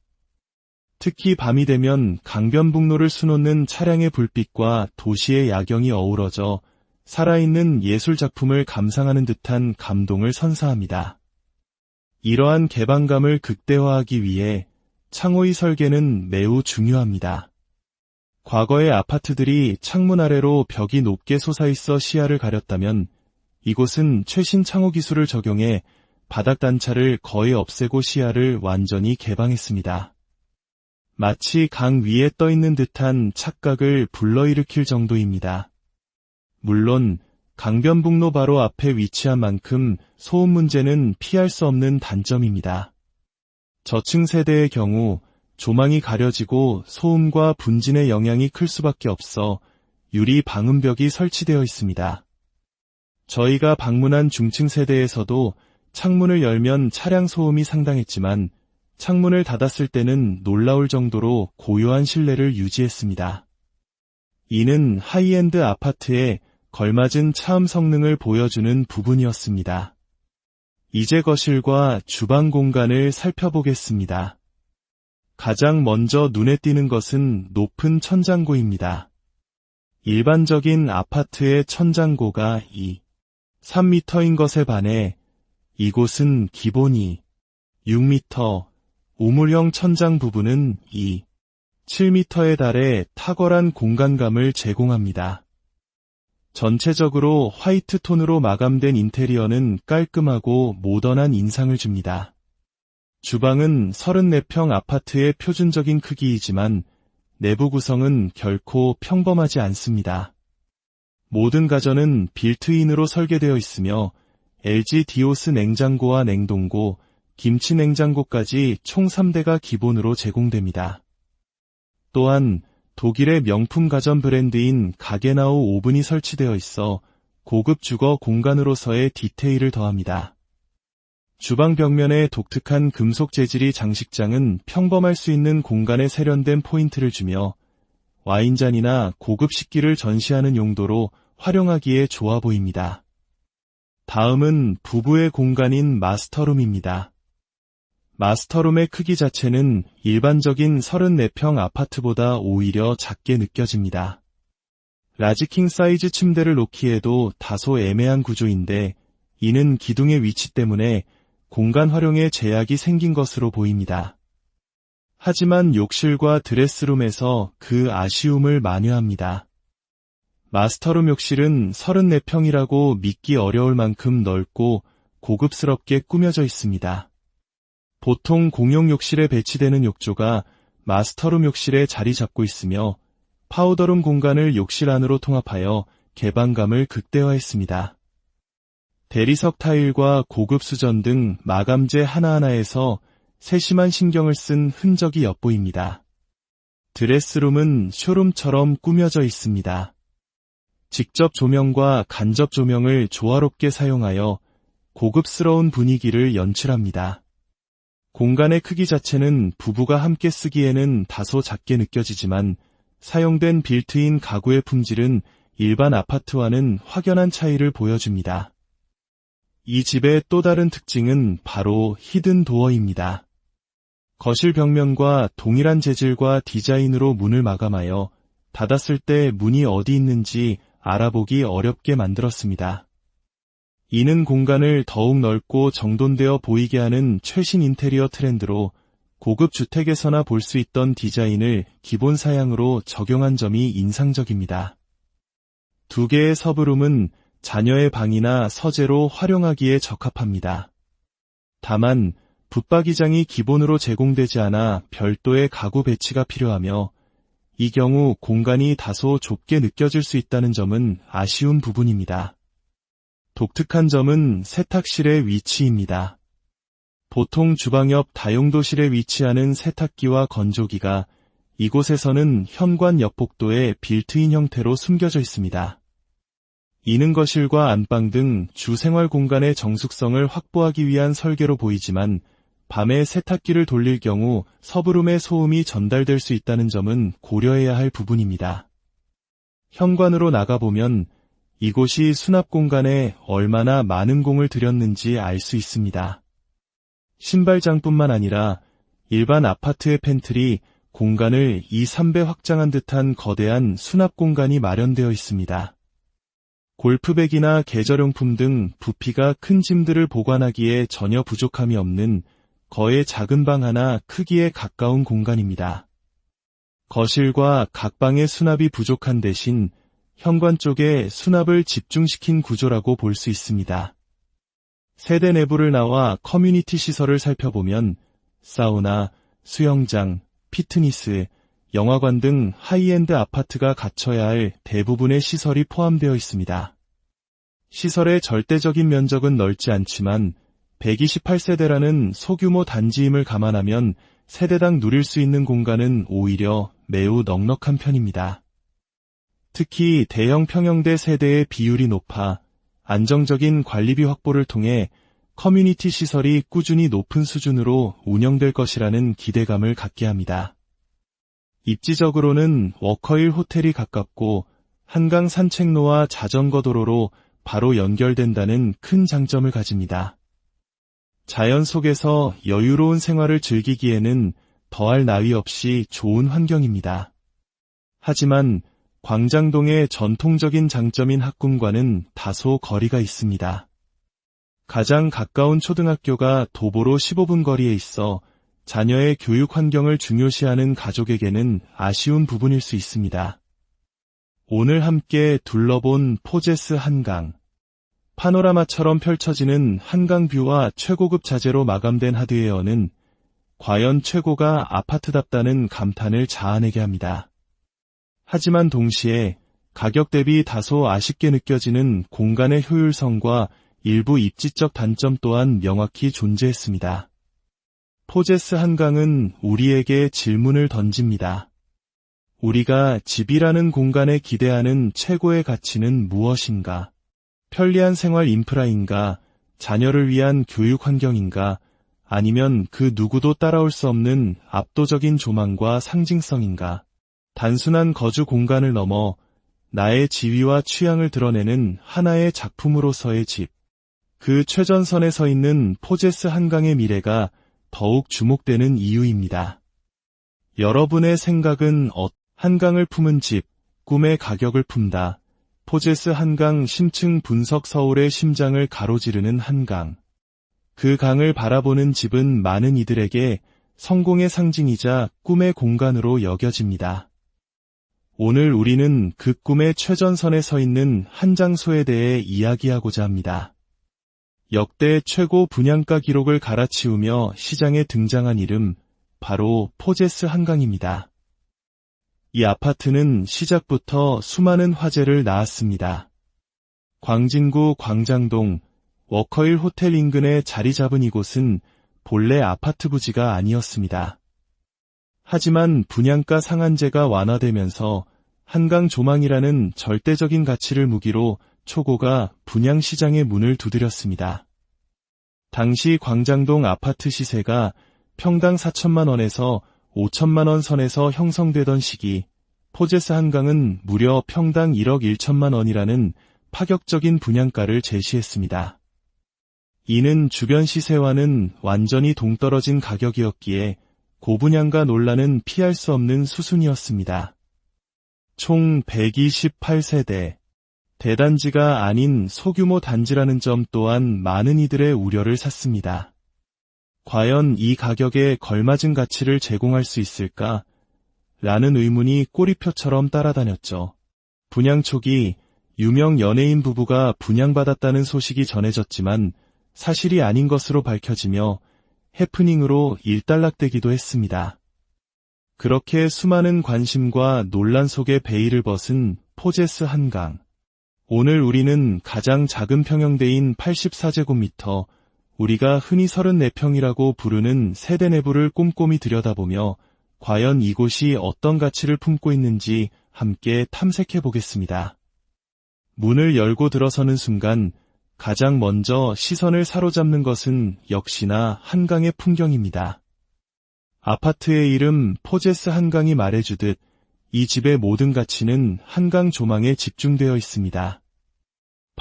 [SPEAKER 1] 특히 밤이 되면 강변북로를 수놓는 차량의 불빛과 도시의 야경이 어우러져 살아있는 예술작품을 감상하는 듯한 감동을 선사합니다. 이러한 개방감을 극대화하기 위해 창호의 설계는 매우 중요합니다. 과거의 아파트들이 창문 아래로 벽이 높게 솟아있어 시야를 가렸다면 이곳은 최신 창호 기술을 적용해 바닥 단차를 거의 없애고 시야를 완전히 개방했습니다. 마치 강 위에 떠있는 듯한 착각을 불러일으킬 정도입니다. 물론 강변북로 바로 앞에 위치한 만큼 소음 문제는 피할 수 없는 단점입니다. 저층 세대의 경우 조망이 가려지고 소음과 분진의 영향이 클 수밖에 없어 유리 방음벽이 설치되어 있습니다. 저희가 방문한 중층 세대에서도 창문을 열면 차량 소음이 상당했지만 창문을 닫았을 때는 놀라울 정도로 고요한 실내를 유지했습니다. 이는 하이엔드 아파트에 걸맞은 차음 성능을 보여주는 부분이었습니다. 이제 거실과 주방 공간을 살펴보겠습니다. 가장 먼저 눈에 띄는 것은 높은 천장고입니다. 일반적인 아파트의 천장고가 3m인 것에 반해 이곳은 기본이 6m, 우물형 천장 부분은 7m에 달해 탁월한 공간감을 제공합니다. 전체적으로 화이트 톤으로 마감된 인테리어는 깔끔하고 모던한 인상을 줍니다. 주방은 34평 아파트의 표준적인 크기이지만 내부 구성은 결코 평범하지 않습니다. 모든 가전은 빌트인으로 설계되어 있으며 LG 디오스 냉장고와 냉동고, 김치 냉장고까지 총 3대가 기본으로 제공됩니다. 또한 독일의 명품 가전 브랜드인 가게나우 오븐이 설치되어 있어 고급 주거 공간으로서의 디테일을 더합니다. 주방 벽면의 독특한 금속 재질이 장식장은 평범할 수 있는 공간에 세련된 포인트를 주며 와인잔이나 고급 식기를 전시하는 용도로 활용하기에 좋아 보입니다. 다음은 부부의 공간인 마스터룸입니다. 마스터룸의 크기 자체는 일반적인 34평 아파트보다 오히려 작게 느껴집니다. 라지킹 사이즈 침대를 놓기에도 다소 애매한 구조인데 이는 기둥의 위치 때문에 공간 활용에 제약이 생긴 것으로 보입니다. 하지만 욕실과 드레스룸에서 그 아쉬움을 만회합니다. 마스터룸 욕실은 34평이라고 믿기 어려울 만큼 넓고 고급스럽게 꾸며져 있습니다. 보통 공용 욕실에 배치되는 욕조가 마스터룸 욕실에 자리 잡고 있으며 파우더룸 공간을 욕실 안으로 통합하여 개방감을 극대화했습니다. 대리석 타일과 고급 수전 등 마감재 하나하나에서 세심한 신경을 쓴 흔적이 엿보입니다. 드레스룸은 쇼룸처럼 꾸며져 있습니다. 직접 조명과 간접 조명을 조화롭게 사용하여 고급스러운 분위기를 연출합니다. 공간의 크기 자체는 부부가 함께 쓰기에는 다소 작게 느껴지지만 사용된 빌트인 가구의 품질은 일반 아파트와는 확연한 차이를 보여줍니다. 이 집의 또 다른 특징은 바로 히든 도어입니다. 거실 벽면과 동일한 재질과 디자인으로 문을 마감하여 닫았을 때 문이 어디 있는지 알아보기 어렵게 만들었습니다. 이는 공간을 더욱 넓고 정돈되어 보이게 하는 최신 인테리어 트렌드로 고급 주택에서나 볼 수 있던 디자인을 기본 사양으로 적용한 점이 인상적입니다. 두 개의 서브룸은 자녀의 방이나 서재로 활용하기에 적합합니다. 다만 붙박이장이 기본으로 제공되지 않아 별도의 가구 배치가 필요하며 이 경우 공간이 다소 좁게 느껴질 수 있다는 점은 아쉬운 부분입니다. 독특한 점은 세탁실의 위치입니다. 보통 주방 옆 다용도실에 위치하는 세탁기와 건조기가 이곳에서는 현관 옆 복도에 빌트인 형태로 숨겨져 있습니다. 이는 거실과 안방 등 주생활 공간의 정숙성을 확보하기 위한 설계로 보이지만 밤에 세탁기를 돌릴 경우 서브룸의 소음이 전달될 수 있다는 점은 고려해야 할 부분입니다. 현관으로 나가보면 이곳이 수납 공간에 얼마나 많은 공을 들였는지 알 수 있습니다. 신발장뿐만 아니라 일반 아파트의 팬트리 공간을 2, 3배 확장한 듯한 거대한 수납 공간이 마련되어 있습니다. 골프백이나 계절용품 등 부피가 큰 짐들을 보관하기에 전혀 부족함이 없는 거의 작은 방 하나 크기에 가까운 공간입니다. 거실과 각 방의 수납이 부족한 대신 현관 쪽에 수납을 집중시킨 구조라고 볼 수 있습니다. 세대 내부를 나와 커뮤니티 시설을 살펴보면 사우나, 수영장, 피트니스, 영화관 등 하이엔드 아파트가 갖춰야 할 대부분의 시설이 포함되어 있습니다. 시설의 절대적인 면적은 넓지 않지만 128세대라는 소규모 단지임을 감안하면 세대당 누릴 수 있는 공간은 오히려 매우 넉넉한 편입니다. 특히 대형 평형대 세대의 비율이 높아 안정적인 관리비 확보를 통해 커뮤니티 시설이 꾸준히 높은 수준으로 운영될 것이라는 기대감을 갖게 합니다. 입지적으로는 워커힐 호텔이 가깝고 한강 산책로와 자전거 도로로 바로 연결된다는 큰 장점을 가집니다. 자연 속에서 여유로운 생활을 즐기기에는 더할 나위 없이 좋은 환경입니다. 하지만 광장동의 전통적인 장점인 학군과는 다소 거리가 있습니다. 가장 가까운 초등학교가 도보로 15분 거리에 있어 자녀의 교육 환경을 중요시하는 가족에게는 아쉬운 부분일 수 있습니다. 오늘 함께 둘러본 포제스 한강. 파노라마처럼 펼쳐지는 한강뷰와 최고급 자재로 마감된 하드웨어는 과연 최고가 아파트답다는 감탄을 자아내게 합니다. 하지만 동시에 가격 대비 다소 아쉽게 느껴지는 공간의 효율성과 일부 입지적 단점 또한 명확히 존재했습니다. 포제스 한강은 우리에게 질문을 던집니다. 우리가 집이라는 공간에 기대하는 최고의 가치는 무엇인가? 편리한 생활 인프라인가? 자녀를 위한 교육 환경인가? 아니면 그 누구도 따라올 수 없는 압도적인 조망과 상징성인가? 단순한 거주 공간을 넘어 나의 지위와 취향을 드러내는 하나의 작품으로서의 집. 그 최전선에 서 있는 포제스 한강의 미래가 더욱 주목되는 이유입니다. 여러분의 생각은 한강을 품은 집, 꿈의 가격을 품다. 포제스 한강 심층 분석 서울의 심장을 가로지르는 한강. 그 강을 바라보는 집은 많은 이들에게 성공의 상징이자 꿈의 공간으로 여겨집니다. 오늘 우리는 그 꿈의 최전선에 서 있는 한 장소에 대해 이야기하고자 합니다. 역대 최고 분양가 기록을 갈아치우며 시장에 등장한 이름, 바로 포제스 한강입니다. 이 아파트는 시작부터 수많은 화제를 낳았습니다. 광진구 광장동, 워커힐 호텔 인근에 자리 잡은 이곳은 본래 아파트 부지가 아니었습니다. 하지만 분양가 상한제가 완화되면서 한강 조망이라는 절대적인 가치를 무기로 초고가 분양시장의 문을 두드렸습니다. 당시 광장동 아파트 시세가 평당 4천만 원에서 5천만 원 선에서 형성되던 시기, 포제스 한강은 무려 평당 1억 1천만 원이라는 파격적인 분양가를 제시했습니다. 이는 주변 시세와는 완전히 동떨어진 가격이었기에 고분양가 논란은 피할 수 없는 수순이었습니다. 총 128세대. 대단지가 아닌 소규모 단지라는 점 또한 많은 이들의 우려를 샀습니다. 과연 이 가격에 걸맞은 가치를 제공할 수 있을까? 라는 의문이 꼬리표처럼 따라다녔죠. 분양 초기 유명 연예인 부부가 분양받았다는 소식이 전해졌지만 사실이 아닌 것으로 밝혀지며 해프닝으로 일단락되기도 했습니다. 그렇게 수많은 관심과 논란 속에 베일을 벗은 포제스 한강. 오늘 우리는 가장 작은 평형대인 84제곱미터, 우리가 흔히 34평이라고 부르는 세대 내부를 꼼꼼히 들여다보며 과연 이곳이 어떤 가치를 품고 있는지 함께 탐색해 보겠습니다. 문을 열고 들어서는 순간 가장 먼저 시선을 사로잡는 것은 역시나 한강의 풍경입니다. 아파트의 이름 포제스 한강이 말해주듯 이 집의 모든 가치는 한강 조망에 집중되어 있습니다.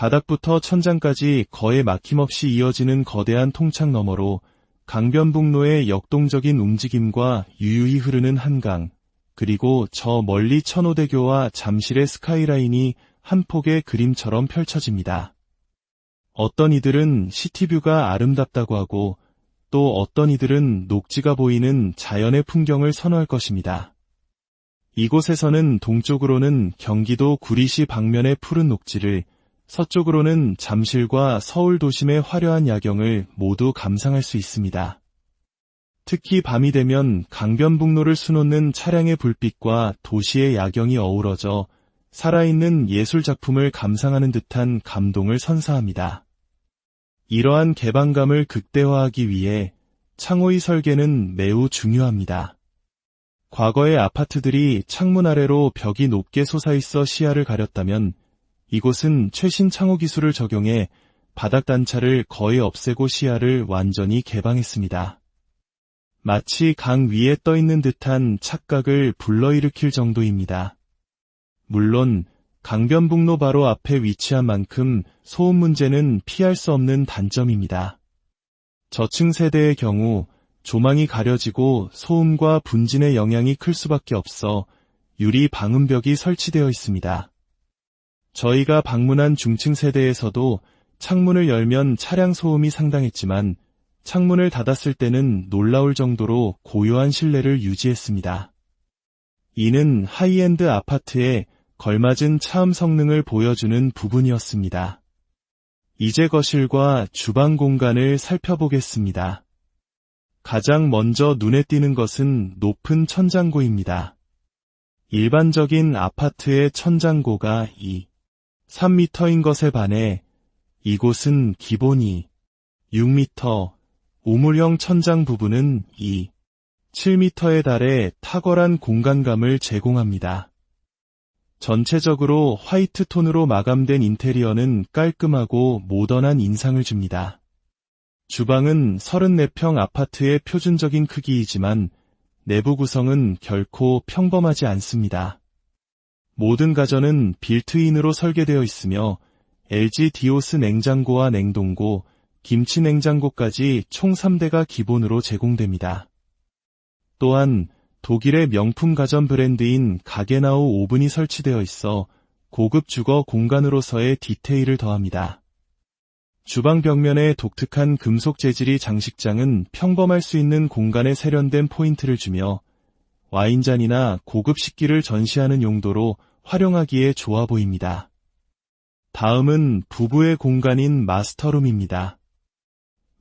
[SPEAKER 1] 바닥부터 천장까지 거의 막힘없이 이어지는 거대한 통창 너머로 강변북로의 역동적인 움직임과 유유히 흐르는 한강, 그리고 저 멀리 천호대교와 잠실의 스카이라인이 한 폭의 그림처럼 펼쳐집니다. 어떤 이들은 시티뷰가 아름답다고 하고 또 어떤 이들은 녹지가 보이는 자연의 풍경을 선호할 것입니다. 이곳에서는 동쪽으로는 경기도 구리시 방면의 푸른 녹지를, 서쪽으로는 잠실과 서울 도심의 화려한 야경을 모두 감상할 수 있습니다. 특히 밤이 되면 강변북로를 수놓는 차량의 불빛과 도시의 야경이 어우러져 살아있는 예술작품을 감상하는 듯한 감동을 선사합니다. 이러한 개방감을 극대화하기 위해 창호의 설계는 매우 중요합니다. 과거의 아파트들이 창문 아래로 벽이 높게 솟아있어 시야를 가렸다면 이곳은 최신 창호 기술을 적용해 바닥 단차를 거의 없애고 시야를 완전히 개방했습니다. 마치 강 위에 떠있는 듯한 착각을 불러일으킬 정도입니다. 물론 강변북로 바로 앞에 위치한 만큼 소음 문제는 피할 수 없는 단점입니다. 저층 세대의 경우 조망이 가려지고 소음과 분진의 영향이 클 수밖에 없어 유리 방음벽이 설치되어 있습니다. 저희가 방문한 중층 세대에서도 창문을 열면 차량 소음이 상당했지만 창문을 닫았을 때는 놀라울 정도로 고요한 실내를 유지했습니다. 이는 하이엔드 아파트에 걸맞은 차음 성능을 보여주는 부분이었습니다. 이제 거실과 주방 공간을 살펴보겠습니다. 가장 먼저 눈에 띄는 것은 높은 천장고입니다. 일반적인 아파트의 천장고가 3m인 것에 반해 이곳은 기본이 6m, 우물형 천장 부분은 7m에 달해 탁월한 공간감을 제공합니다. 전체적으로 화이트 톤으로 마감된 인테리어는 깔끔하고 모던한 인상을 줍니다. 주방은 34평 아파트의 표준적인 크기이지만 내부 구성은 결코 평범하지 않습니다. 모든 가전은 빌트인으로 설계되어 있으며 LG 디오스 냉장고와 냉동고, 김치 냉장고까지 총 3대가 기본으로 제공됩니다. 또한 독일의 명품 가전 브랜드인 가게나우 오븐이 설치되어 있어 고급 주거 공간으로서의 디테일을 더합니다. 주방 벽면에 독특한 금속 재질이 장식장은 평범할 수 있는 공간에 세련된 포인트를 주며 와인잔이나 고급 식기를 전시하는 용도로 활용하기에 좋아 보입니다. 다음은 부부의 공간인 마스터룸입니다.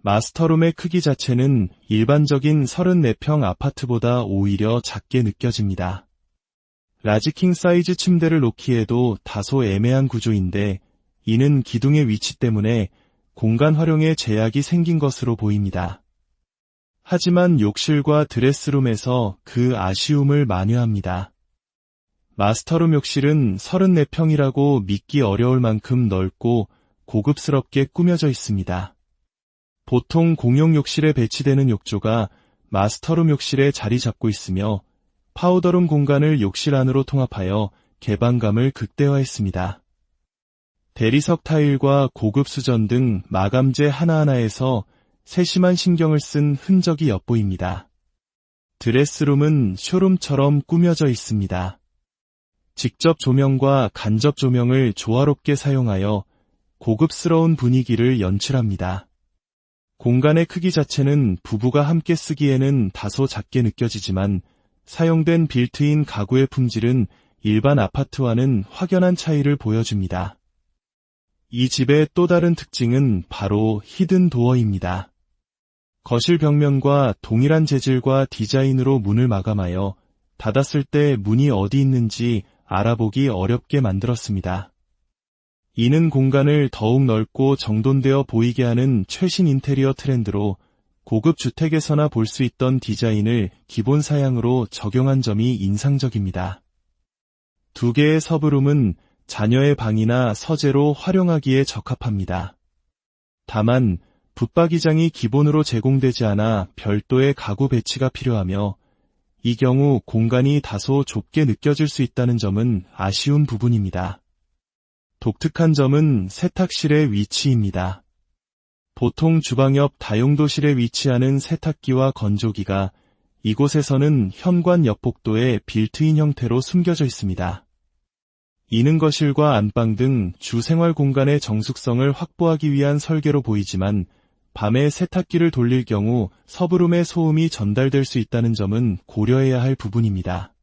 [SPEAKER 1] 마스터룸의 크기 자체는 일반적인 34평 아파트보다 오히려 작게 느껴집니다. 라지킹 사이즈 침대를 놓기에도 다소 애매한 구조인데 이는 기둥의 위치 때문에 공간 활용에 제약이 생긴 것으로 보입니다. 하지만 욕실과 드레스룸에서 그 아쉬움을 만회합니다. 마스터룸 욕실은 34평이라고 믿기 어려울 만큼 넓고 고급스럽게 꾸며져 있습니다. 보통 공용 욕실에 배치되는 욕조가 마스터룸 욕실에 자리 잡고 있으며 파우더룸 공간을 욕실 안으로 통합하여 개방감을 극대화했습니다. 대리석 타일과 고급 수전 등 마감재 하나하나에서 세심한 신경을 쓴 흔적이 엿보입니다. 드레스룸은 쇼룸처럼 꾸며져 있습니다. 직접 조명과 간접 조명을 조화롭게 사용하여 고급스러운 분위기를 연출합니다. 공간의 크기 자체는 부부가 함께 쓰기에는 다소 작게 느껴지지만 사용된 빌트인 가구의 품질은 일반 아파트와는 확연한 차이를 보여줍니다. 이 집의 또 다른 특징은 바로 히든 도어입니다. 거실 벽면과 동일한 재질과 디자인으로 문을 마감하여 닫았을 때 문이 어디 있는지 알아보기 어렵게 만들었습니다. 이는 공간을 더욱 넓고 정돈되어 보이게 하는 최신 인테리어 트렌드로 고급 주택에서나 볼 수 있던 디자인을 기본 사양으로 적용한 점이 인상적입니다. 두 개의 서브룸은 자녀의 방이나 서재로 활용하기에 적합합니다. 다만 붙박이장이 기본으로 제공되지 않아 별도의 가구 배치가 필요하며 이 경우 공간이 다소 좁게 느껴질 수 있다는 점은 아쉬운 부분입니다. 독특한 점은 세탁실의 위치입니다. 보통 주방 옆 다용도실에 위치하는 세탁기와 건조기가 이곳에서는 현관 옆 복도에 빌트인 형태로 숨겨져 있습니다. 이는 거실과 안방 등 주 생활 공간의 정숙성을 확보하기 위한 설계로 보이지만 밤에 세탁기를 돌릴 경우 서브룸의 소음이 전달될 수 있다는 점은 고려해야 할 부분입니다.